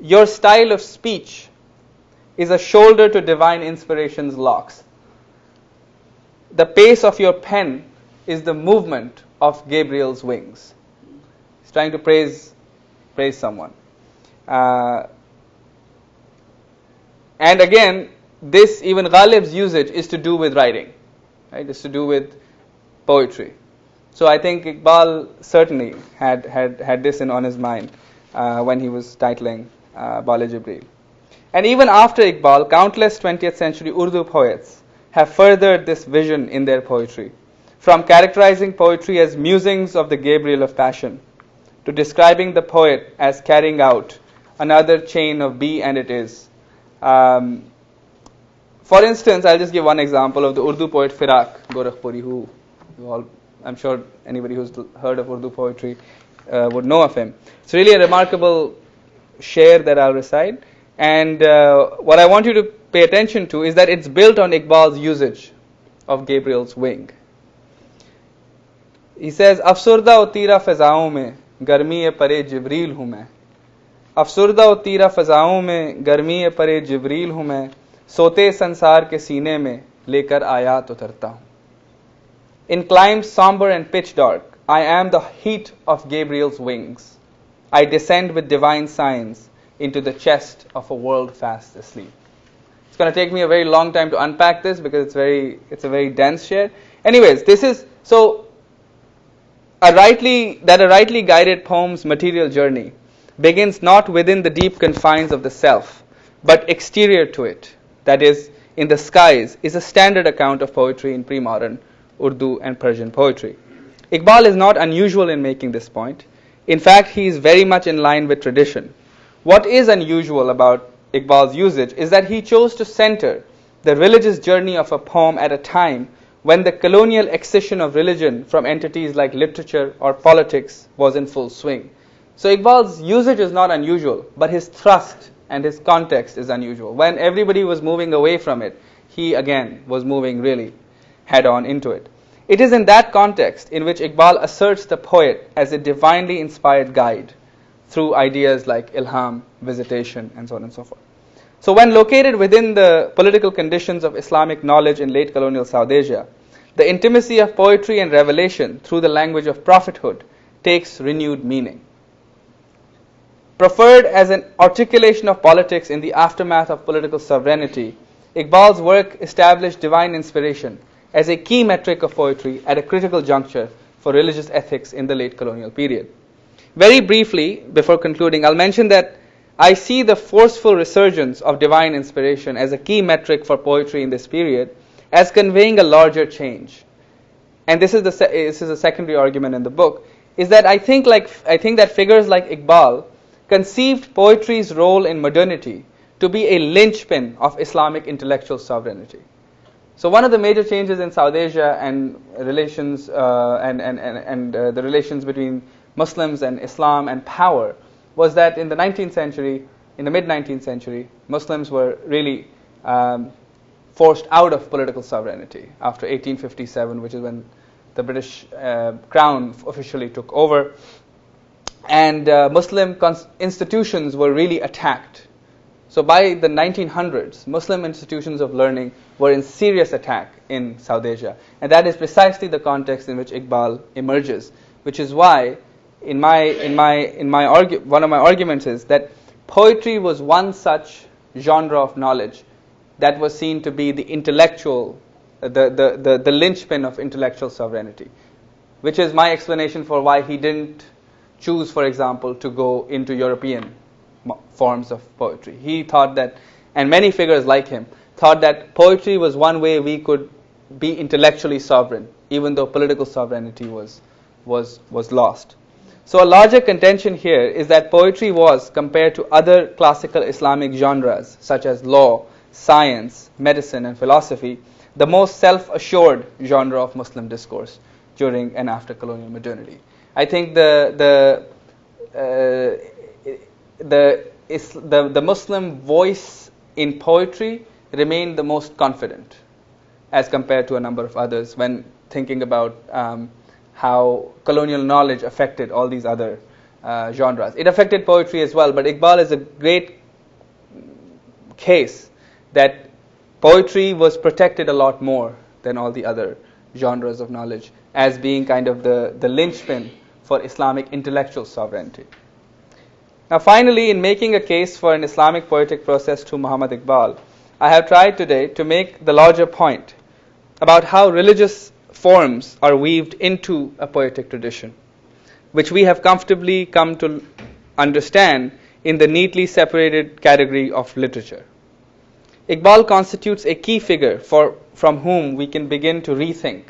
your style of speech is a shoulder to divine inspiration's locks. The pace of your pen is the movement of Gabriel's wings. He's trying to praise someone. And again, this, even Ghalib's usage, is to do with writing. Right? It's to do with poetry. So I think Iqbal certainly had this on his mind when he was titling Bala Jibril. And even after Iqbal, countless 20th century Urdu poets have furthered this vision in their poetry, from characterizing poetry as musings of the Gabriel of passion, to describing the poet as carrying out another chain of be and it is. For instance, I'll just give one example of the Urdu poet Firaq Gorakhpuri, who I'm sure anybody who's heard of Urdu poetry would know of him. It's really a remarkable sher that I'll recite. And what I want you to pay attention to is that it's built on Iqbal's usage of Gabriel's wing. He says, Afsurda o tira fizaon mein, garmi e pare Jibreel hu main. अफसुर्दा और तीरा फ़ज़ाओं में गर्मी परे जिब्रील हूँ मैं सोते संसार के सीने में लेकर आयात उतरता हूँ. In climes somber and pitch dark, I am the heat of Gabriel's wings. I descend with divine signs into the chest of a world fast asleep. It's going to take me a very long time to unpack this because it's a very dense share. Anyways, this is so a rightly guided poem's material journey begins not within the deep confines of the self, but exterior to it, that is, in the skies, is a standard account of poetry in pre-modern Urdu and Persian poetry. Iqbal is not unusual in making this point. In fact, he is very much in line with tradition. What is unusual about Iqbal's usage is that he chose to center the religious journey of a poem at a time when the colonial excision of religion from entities like literature or politics was in full swing. So Iqbal's usage is not unusual, but his thrust and his context is unusual. When everybody was moving away from it, he again was moving really head-on into it. It is in that context in which Iqbal asserts the poet as a divinely inspired guide through ideas like ilham, visitation, and so on and so forth. So when located within the political conditions of Islamic knowledge in late colonial South Asia, the intimacy of poetry and revelation through the language of prophethood takes renewed meaning. Preferred as an articulation of politics in the aftermath of political sovereignty, Iqbal's work established divine inspiration as a key metric of poetry at a critical juncture for religious ethics in the late colonial period. Very briefly, before concluding, I'll mention that I see the forceful resurgence of divine inspiration as a key metric for poetry in this period as conveying a larger change. And this is a secondary argument in the book, is that I think that figures like Iqbal conceived poetry's role in modernity to be a linchpin of Islamic intellectual sovereignty. So one of the major changes in South Asia and relations the relations between Muslims and Islam and power was that in the 19th century, in the mid-19th century, Muslims were really forced out of political sovereignty after 1857, which is when the British Crown officially took over. And Muslim institutions were really attacked. So by the 1900s, Muslim institutions of learning were in serious attack in South Asia. And that is precisely the context in which Iqbal emerges, which is why one of my arguments is that poetry was one such genre of knowledge that was seen to be the intellectual, the linchpin of intellectual sovereignty, which is my explanation for why he didn't choose, for example, to go into European forms of poetry. He thought that, and many figures like him, thought that poetry was one way we could be intellectually sovereign, even though political sovereignty was lost. So a larger contention here is that poetry was, compared to other classical Islamic genres, such as law, science, medicine, and philosophy, the most self-assured genre of Muslim discourse during and after colonial modernity. I think the Muslim voice in poetry remained the most confident as compared to a number of others when thinking about how colonial knowledge affected all these other genres. It affected poetry as well, but Iqbal is a great case that poetry was protected a lot more than all the other genres of knowledge as being kind of the linchpin for Islamic intellectual sovereignty. Now finally, in making a case for an Islamic poetic process through Muhammad Iqbal, I have tried today to make the larger point about how religious forms are weaved into a poetic tradition, which we have comfortably come to understand in the neatly separated category of literature. Iqbal constitutes a key figure from whom we can begin to rethink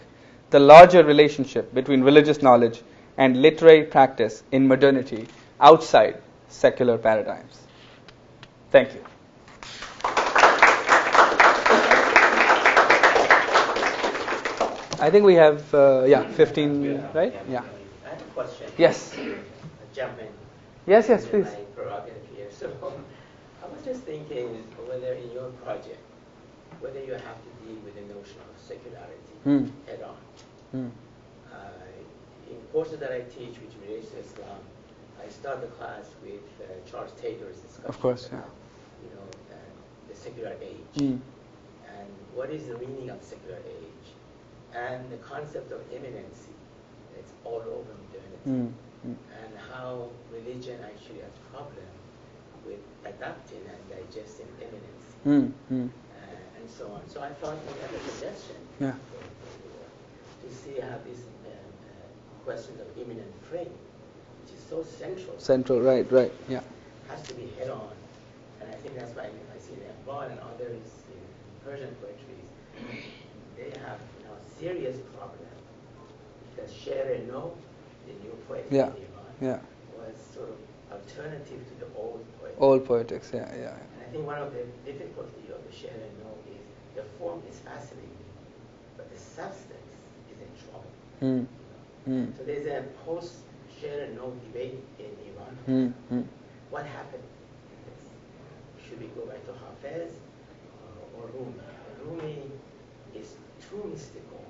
the larger relationship between religious knowledge and literary practice in modernity outside secular paradigms. Thank you. I think we have 15, right? Yeah. I have a question. Yes. Jump in. Yes, please. My prerogative here. So I was just thinking whether in your project whether you have to deal with the notion of secularity head on. In courses that I teach, which relates to Islam, I start the class with Charles Taylor's discussion. Of course, yeah. About, the secular age, and what is the meaning of secular age, and the concept of imminency. It's all over modernity, and how religion actually has problem with adapting and digesting imminency, and so on. So I thought we had a suggestion to see how this question of imminent frame, which is so central, right, yeah, has to be head on. And I think that's why I see Iqbal and others in Persian poetry, they have serious problem, because Sher No, the new poetry in Iran, was sort of alternative to the old poetics. Old poetics, yeah. And I think one of the difficulty of the Sher No is the form is fascinating, but the substance is in trouble. So there's a post-Sher No debate in Iran. What happened? Should we go back to Hafez or Rumi? Rumi is too mystical.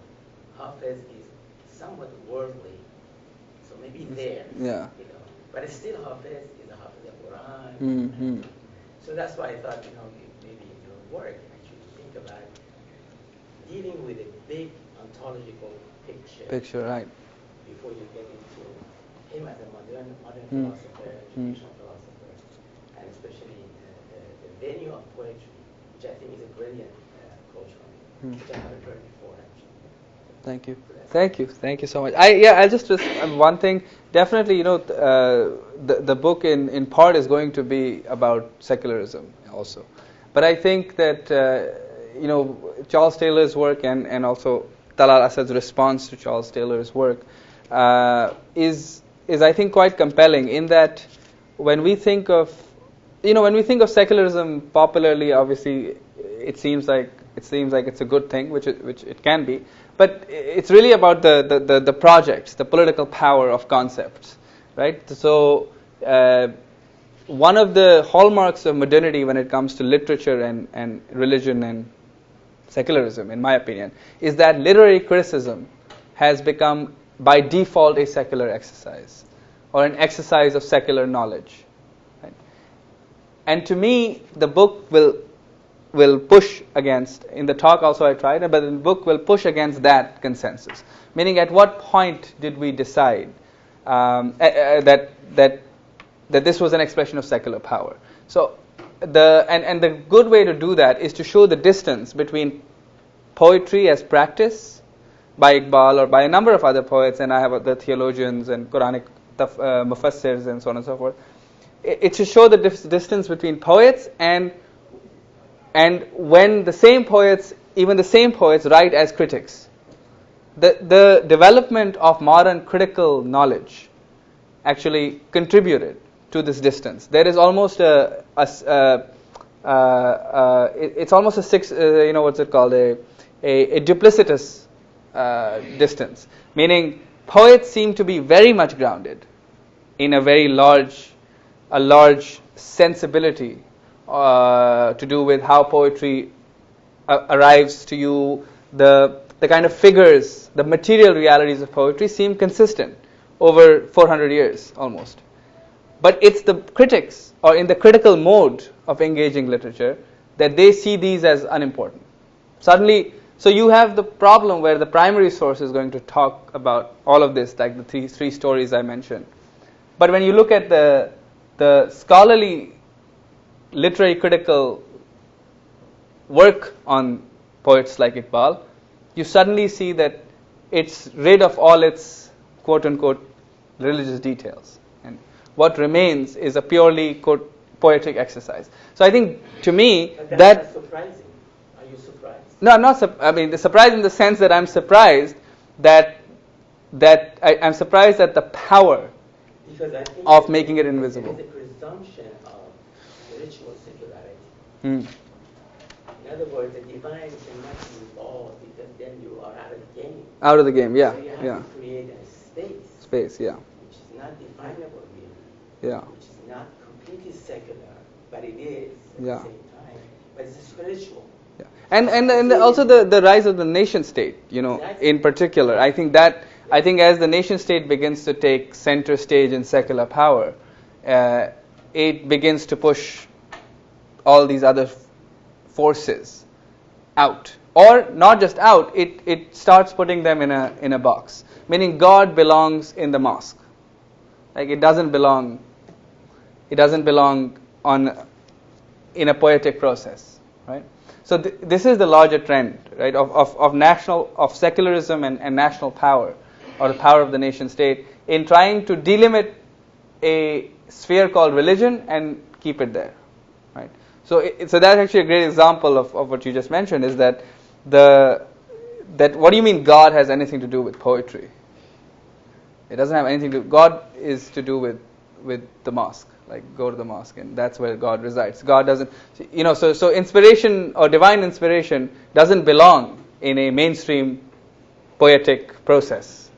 Hafez is somewhat worldly, so maybe there, but it's still Hafez is a Hafez al-Quran. So that's why I thought, maybe in your work, actually think about dealing with a big ontological picture, right, before you get into him as a modern philosopher, traditional philosopher, and especially the venue of poetry, which I think is a brilliant approach from it, which I haven't heard before, actually. Thank you so much. I'll just one thing. Definitely, the book in part is going to be about secularism also, but I think that Charles Taylor's work and also Talal Asad's response to Charles Taylor's work is I think quite compelling, in that when we think of secularism popularly, obviously it seems like it's a good thing, which it can be, but it's really about the projects, the political power of concepts, right? So one of the hallmarks of modernity when it comes to literature and religion and secularism, in my opinion, is that literary criticism has become by default a secular exercise, or an exercise of secular knowledge. Right? And to me, the book will push against, in the talk also I tried, but the book will push against that consensus. Meaning, at what point did we decide that this was an expression of secular power? So the good way to do that is to show the distance between poetry as practice by Iqbal or by a number of other poets, and I have the theologians and Quranic mufassirs and so on and so forth. It should show the distance between poets and when the same poets write as critics. The development of modern critical knowledge actually contributed to this distance. There is almost it's almost a duplicitous distance, meaning poets seem to be very much grounded in a very large sensibility to do with how poetry arrives to you. The kind of figures, the material realities of poetry seem consistent over 400 years almost. But it's the critics, or in the critical mode of engaging literature, that they see these as unimportant. Suddenly, so you have the problem where the primary source is going to talk about all of this, like the three stories I mentioned. But when you look at the scholarly, literary critical work on poets like Iqbal, you suddenly see that it's rid of all its quote-unquote religious details. And what remains is a purely quote poetic exercise. So I think, to me, that's surprising. Are you surprised? No, I'm not. I mean, surprised in the sense that I'm surprised that I'm surprised at the power of making it invisible. There is a presumption of spiritual secularity. In other words, the divine cannot be involved, because then you are out of the game. Out of the game, yeah. So you have to create a space. Space, yeah. Which is not definable, really. Yeah. Which is not completely secular, but it is at Yeah. the same time. But it's spiritual. Yeah. And also the rise of the nation state, in particular. I think as the nation state begins to take center stage in secular power, it begins to push all these other forces out, or not just out. It starts putting them in a box, meaning God belongs in the mosque. Like it doesn't belong in a poetic process, right? So this is the larger trend, right, of secularism and national power, or the power of the nation state, in trying to delimit a sphere called religion and keep it there, right? So that's actually a great example of what you just mentioned, is that what do you mean God has anything to do with poetry? It doesn't have anything to do. God is to do with the mosque. Like, go to the mosque, and that's where God resides. God doesn't, so inspiration or divine inspiration doesn't belong in a mainstream poetic process.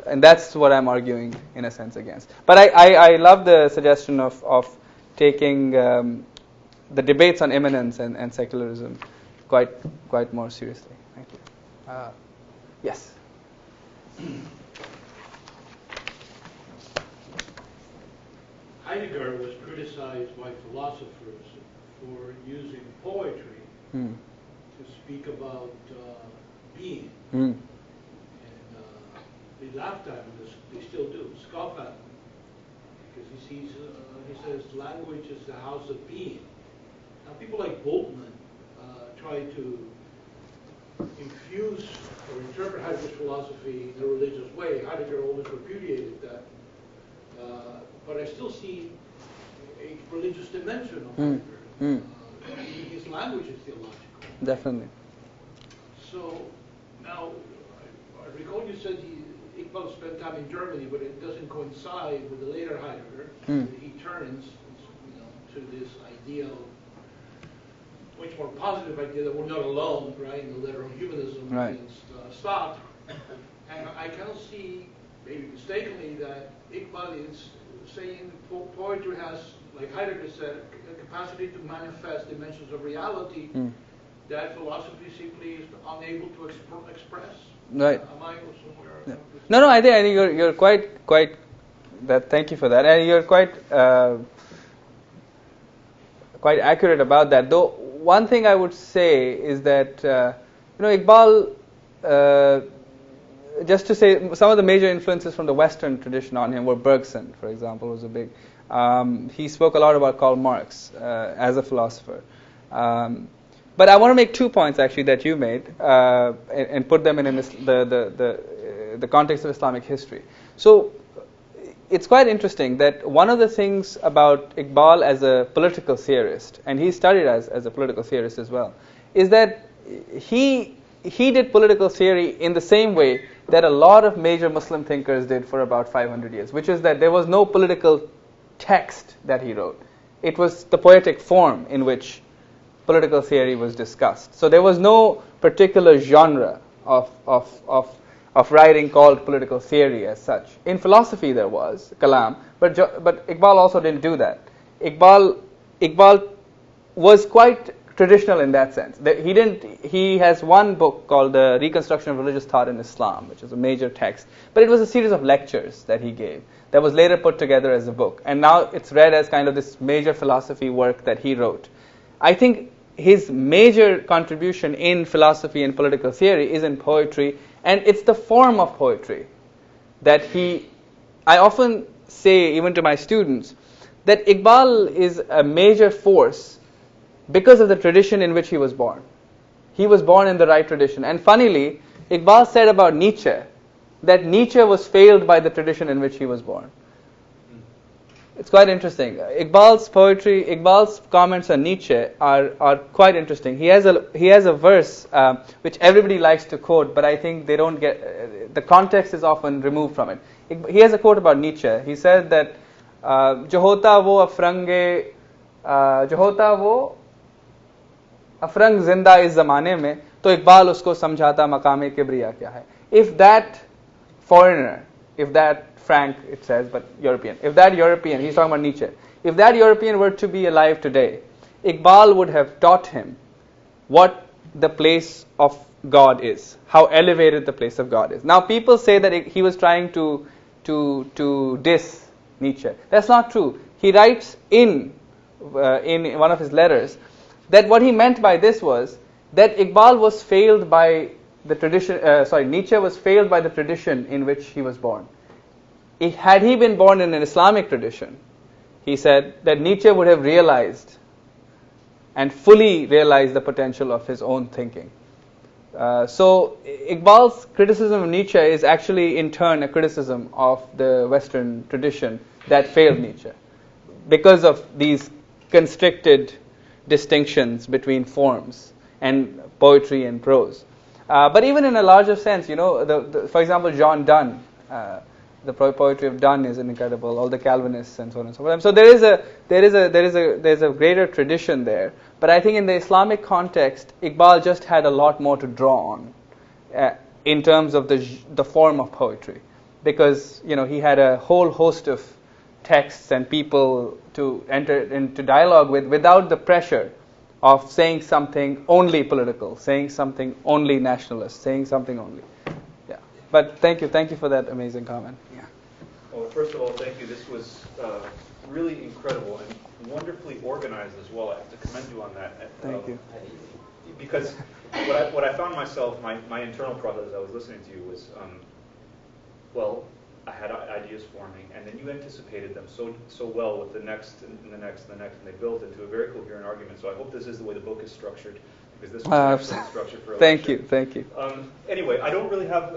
And that's what I'm arguing, in a sense, against. But I love the suggestion of taking the debates on immanence and secularism quite more seriously. Thank you. Yes? Heidegger was criticized by philosophers for using poetry to speak about being. And they laughed at him, they still do, scoff at him, because he says language is the house of being. Now people like Bultmann try to infuse or interpret Heidegger's philosophy in a religious way. Heidegger always repudiated that. But I still see a religious dimension of Heidegger. His language is theological. Definitely. So now, I recall you said Iqbal spent time in Germany, but it doesn't coincide with the later Heidegger. He turns, to this idea of much more positive idea that we're not alone, right? In the letter of humanism against Sartre, and I kind of see, maybe mistakenly, that Iqbal is saying poetry has, like Heidegger said, a capacity to manifest dimensions of reality that philosophy simply is unable to express. Right. Am I somewhere? Yeah. No, I think you're quite that. Thank you for that, and you're quite accurate about that. Though one thing I would say is that Iqbal. Just to say, some of the major influences from the Western tradition on him were Bergson, for example, was a big. He spoke a lot about Karl Marx as a philosopher. But I want to make 2 points actually that you made and put them in the context of Islamic history. So it's quite interesting that one of the things about Iqbal as a political theorist, and he studied as a political theorist as well, is that he did political theory in the same way that a lot of major Muslim thinkers did for about 500 years, which is that there was no political text that he wrote. It was the poetic form in which political theory was discussed. So there was no particular genre of writing called political theory as such. In philosophy there was kalam, but Iqbal also didn't do that. Iqbal was quite traditional in that sense. He has one book called The Reconstruction of Religious Thought in Islam, which is a major text, but it was a series of lectures that he gave that was later put together as a book, and now it's read as kind of this major philosophy work that he wrote. I think his major contribution in philosophy and political theory is in poetry, and it's the form of poetry that I often say, even to my students, that Iqbal is a major force because of the tradition in which he was born. He was born in the right tradition. And funnily, Iqbal said about Nietzsche that Nietzsche was failed by the tradition in which he was born. It's quite interesting. Iqbal's comments on Nietzsche are quite interesting. He has a verse which everybody likes to quote, but I think they don't get the context is often removed from it. He has a quote about Nietzsche. He said that जो होता वो अफरंग जिंदा इस जमाने में तो इकबाल उसको समझाता मकामे किब्रिया क्या है. If that foreigner, if that Frank, it says, but European, if that European, he's talking about Nietzsche, if that European were to be alive today, Iqbal would have taught him what the place of God is, how elevated the place of God is. Now, people say that he was trying to diss Nietzsche. That's not true. He writes in one of his letters that what he meant by this was that Iqbal was failed by the tradition. Nietzsche was failed by the tradition in which he was born. Had he been born in an Islamic tradition, he said that Nietzsche would have realized and fully realized the potential of his own thinking. So Iqbal's criticism of Nietzsche is actually in turn a criticism of the Western tradition that failed Nietzsche because of these constricted distinctions between forms and poetry and prose. But even in a larger sense, for example, John Donne, the poetry of Donne is incredible. All the Calvinists and so on and so forth. So there is a greater tradition there. But I think in the Islamic context, Iqbal just had a lot more to draw on in terms of the form of poetry, because he had a whole host of texts and people to enter into dialogue with without the pressure of saying something only political, saying something only nationalist, saying something only. Yeah. But thank you for that amazing comment. Yeah. Well, first of all, thank you. This was really incredible and wonderfully organized as well. I have to commend you on that. Thank you. Because what I found myself, my internal process as I was listening to you was, I had ideas forming, and then you anticipated them so well with the next and the next and the next, and they built into a very coherent argument. So I hope this is the way the book is structured, because this was excellent structure for a lecture. Thank you. Anyway, I don't really have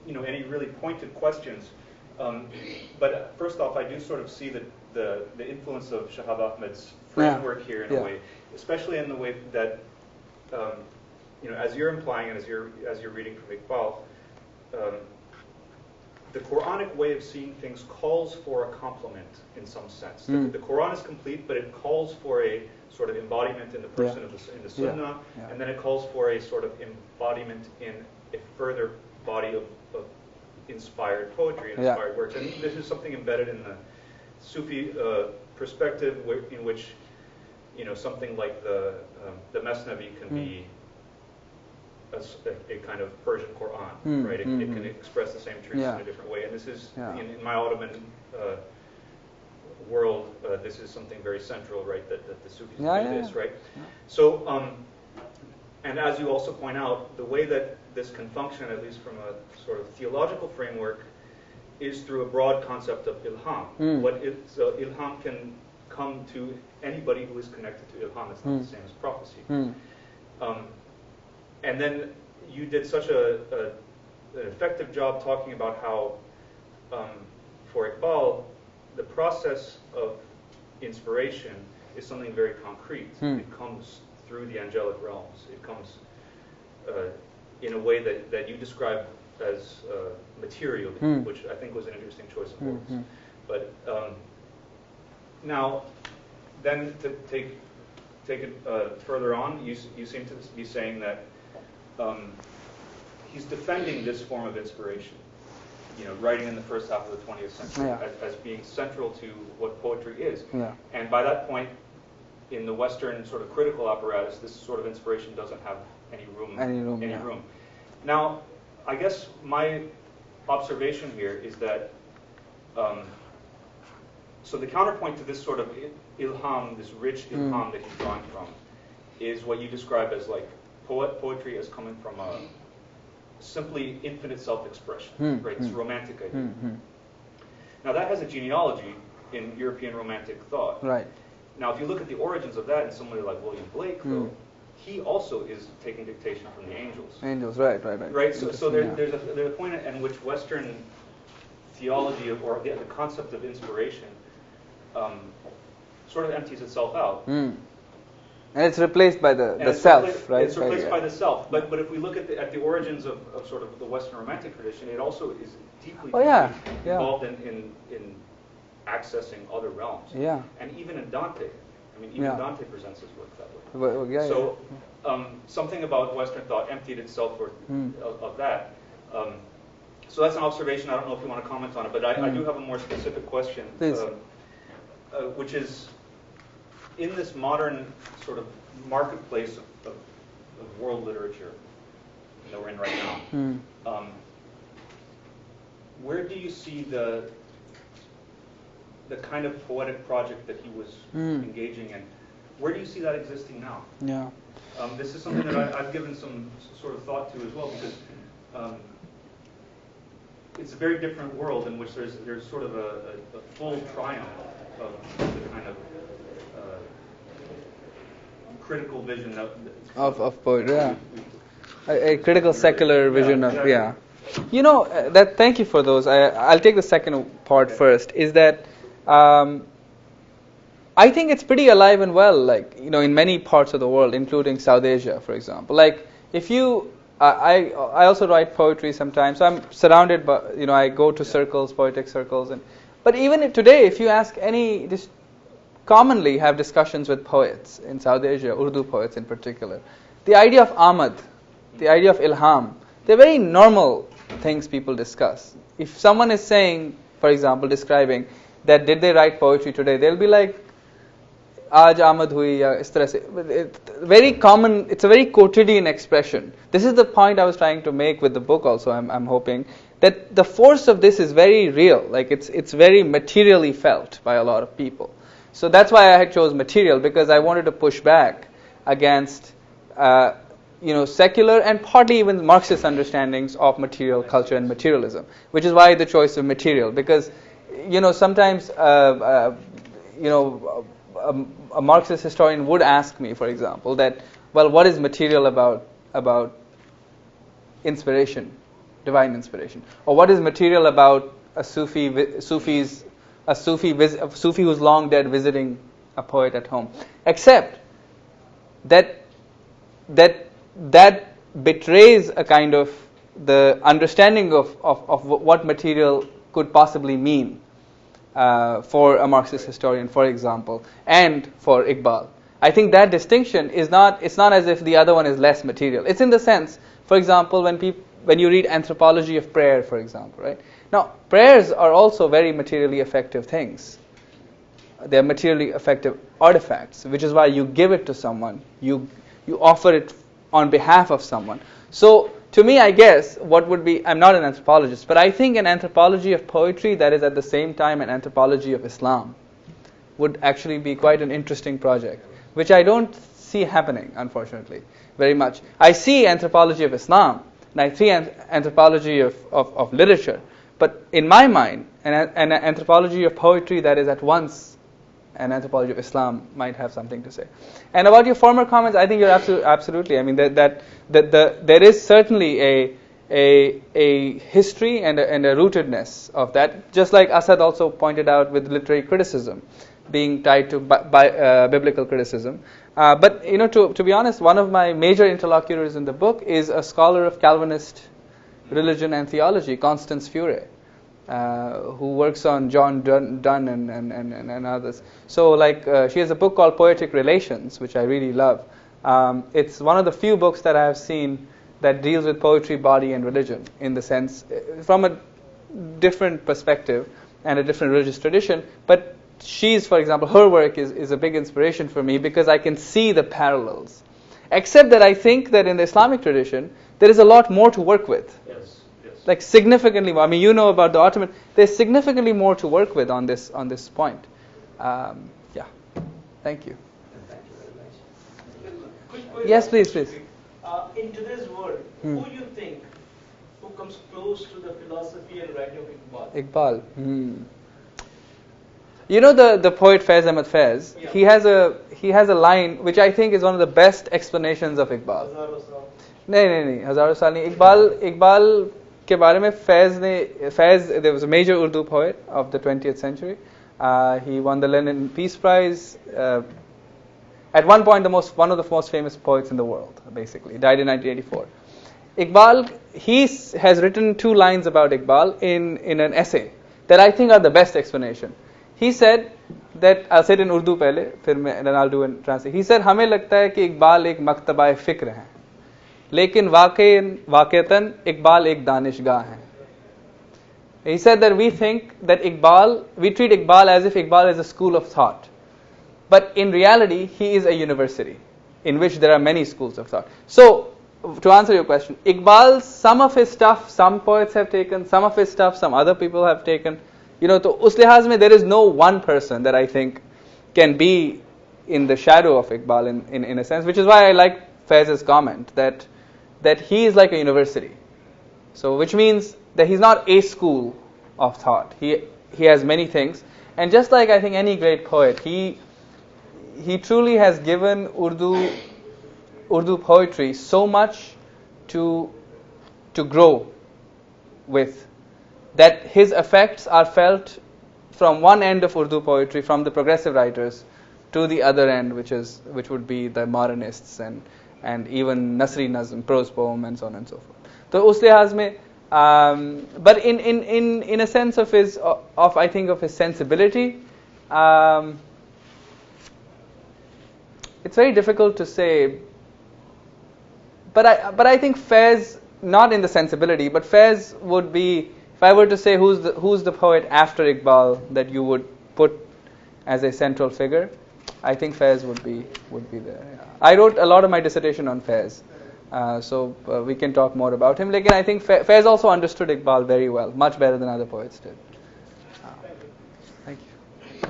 any really pointed questions, but first off, I do sort of see the influence of Shahab Ahmed's framework here in a way, especially in the way that as you're implying and as you're reading from Iqbal. The Quranic way of seeing things calls for a complement in some sense. The Quran is complete, but it calls for a sort of embodiment in the person in the Sunnah, and then it calls for a sort of embodiment in a further body of inspired poetry and inspired works. And this is something embedded in the Sufi perspective, in which something like the Mesnavi can be a kind of Persian Quran, right? It can express the same truths in a different way. And this is, in my Ottoman world, this is something very central, right? That the Sufis do this, right? So, and as you also point out, the way that this can function, at least from a sort of theological framework, is through a broad concept of ilham. Ilham can come to anybody who is connected to ilham. It's not the same as prophecy. And then you did such an effective job talking about how, for Iqbal, the process of inspiration is something very concrete. It comes through the angelic realms. It comes in a way that you describe as material, which I think was an interesting choice of words. But now, then to take it further on, you seem to be saying that he's defending this form of inspiration, writing in the first half of the 20th century as being central to what poetry is. And by that point, in the Western sort of critical apparatus, this sort of inspiration doesn't have any room. Now, I guess my observation here is that so the counterpoint to this sort of ilham, this rich ilham that he's drawing from, is what you describe as like poetry as coming from a simply infinite self-expression, right? It's romantic idea. Now that has a genealogy in European romantic thought. Right. Now if you look at the origins of that in somebody like William Blake, though, he also is taking dictation from the angels. Angels, right. Right. So there's a point in which Western theology or the concept of inspiration sort of empties itself out. And it's replaced by the self, right? It's replaced by the self. But if we look at the origins of sort of the Western Romantic tradition, it also is deeply involved in accessing other realms. And even in Dante, Dante presents his work that way. So something about Western thought emptied itself of that. So that's an observation. I don't know if you want to comment on it, but I do have a more specific question, which is, in this modern sort of marketplace of world literature that we're in right now. Where do you see the kind of poetic project that he was engaging in? Where do you see that existing now? Yeah. This is something that I've given some sort of thought to as well, because it's a very different world in which there's sort of a full triumph of the kind of critical vision of poetry. Yeah. A critical secular vision of You know that. Thank you for those. I'll take the second part first. Is that I think it's pretty alive and well. Like in many parts of the world, including South Asia, for example. Like if you, I also write poetry sometimes. So I'm surrounded by I go to circles, poetic circles, but even today, if you ask any, just commonly have discussions with poets in South Asia, Urdu poets in particular, the idea of Ahmad, the idea of Ilham, they're very normal things people discuss. If someone is saying, for example, describing that did they write poetry today, they'll be like, Aaj Ahmad hui ya is tarah se. Very common, it's a very quotidian expression. This is the point I was trying to make with the book also, I'm hoping, that the force of this is very real, like it's very materially felt by a lot of people. So that's why I had chose material, because I wanted to push back against secular and partly even Marxist understandings of material culture and materialism, which is why the choice of material, because sometimes a Marxist historian would ask me, for example, that what is material about inspiration, divine inspiration, or what is material about a Sufi who's long dead visiting a poet at home, except that betrays a kind of the understanding of what material could possibly mean for a Marxist historian, for example, and for Iqbal. I think that distinction it's not as if the other one is less material. It's in the sense, for example, when you read Anthropology of Prayer, for example, right? Now, prayers are also very materially effective things. They're materially effective artifacts, which is why you give it to someone. You offer it on behalf of someone. So, to me, I guess, I'm not an anthropologist, but I think an anthropology of poetry that is at the same time an anthropology of Islam would actually be quite an interesting project, which I don't see happening, unfortunately, very much. I see anthropology of Islam, and I see anthropology of literature, but in my mind, an anthropology of poetry that is at once an anthropology of Islam might have something to say. And about your former comments, I think you're absolutely. I mean that there is certainly a history and a rootedness of that. Just like Asad also pointed out with literary criticism being tied to biblical criticism. But to be honest, one of my major interlocutors in the book is a scholar of Calvinist religion and theology, Constance Fure, who works on John Donne and others. So she has a book called Poetic Relations, which I really love. It's one of the few books that I have seen that deals with poetry, body, and religion, in the sense, from a different perspective and a different religious tradition. But for example, her work is a big inspiration for me because I can see the parallels. Except that I think that in the Islamic tradition, there is a lot more to work with. Yes. Like significantly more. I mean, about the Ottoman. There's significantly more to work with on this point. Yeah. Thank you. Thank you very much. Yes, please. In today's world, who you think who comes close to the philosophy and writing of Iqbal? Iqbal. The poet Faiz Ahmad Faiz. Yeah. He has a line which I think is one of the best explanations of Iqbal. नहीं हजारों साल नहीं इकबाल के बारे में Faiz there was a major Urdu poet of the 20th century. He won the Lenin Peace Prize. At one point, one of the most famous poets in the world, basically. He died in 1984. Iqbal, he has written 2 lines about Iqbal in an essay that I think are the best explanation. He said that, I'll say it in Urdu पहले, then I'll do in translate. He said, हमें लगता है कि इकबाल एक मकतबा फ़िक्र है, लेकिन वाक़तन इकबाल एक दानिशगाह है. He said that we think that we treat Iqbal as if Iqbal is a school of thought. But in reality, he is a university. in which there are many schools of thought. So, to answer your question, Iqbal, some of his stuff, some poets have taken, some of his stuff, some other people have taken. You know, to us lihaz mein, there is no one person that I think can be in the shadow of Iqbal in a sense, which is why I like Faiz's comment that he is like a university. So, which means that he's not a school of thought. He has many things, and just like I think any great poet, he truly has given Urdu poetry so much to grow with, that his effects are felt from one end of Urdu poetry, from the progressive writers, to the other end, which would be the modernists and even Nasri Nazm, prose poem, and so on and so forth. So us lihaz mein, but in a sense of his sensibility, it's very difficult to say. But I think Faiz, not in the sensibility, but Faiz would be, if I were to say who's the poet after Iqbal that you would put as a central figure, I think Faiz would be there. Yeah. I wrote a lot of my dissertation on Faiz, so we can talk more about him. Like, I think Faiz also understood Iqbal very well, much better than other poets did. Thank you.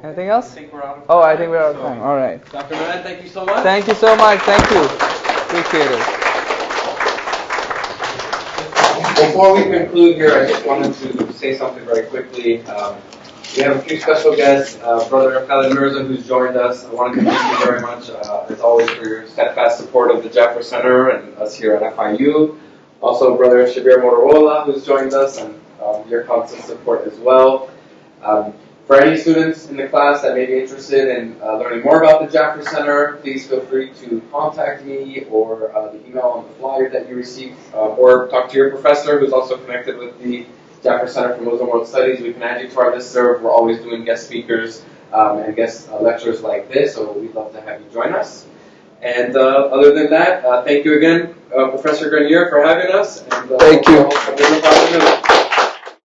Anything else? I think we're out of time. Oh, I think we're out of time. All right. Dr. Manan, thank you so much. Thank you so much. Thank you. Appreciate it. Before we conclude here, I just wanted to say something very quickly. We have a few special guests. Brother Khalid Mirza, who's joined us. I wanted to thank you very much, as always, for your steadfast support of the Jaffer Center and us here at FIU. Also, Brother Shabir Motorola, who's joined us, and your constant support as well. For any students in the class that may be interested in learning more about the Jaffer Center, please feel free to contact me or the email on the flyer that you received, or talk to your professor who's also connected with the Jaffer Center for Muslim World Studies. We can add you to our listserv. We're always doing guest speakers and guest lectures like this, so we'd love to have you join us. And other than that, thank you again, Professor Grenier, for having us. And, thank you.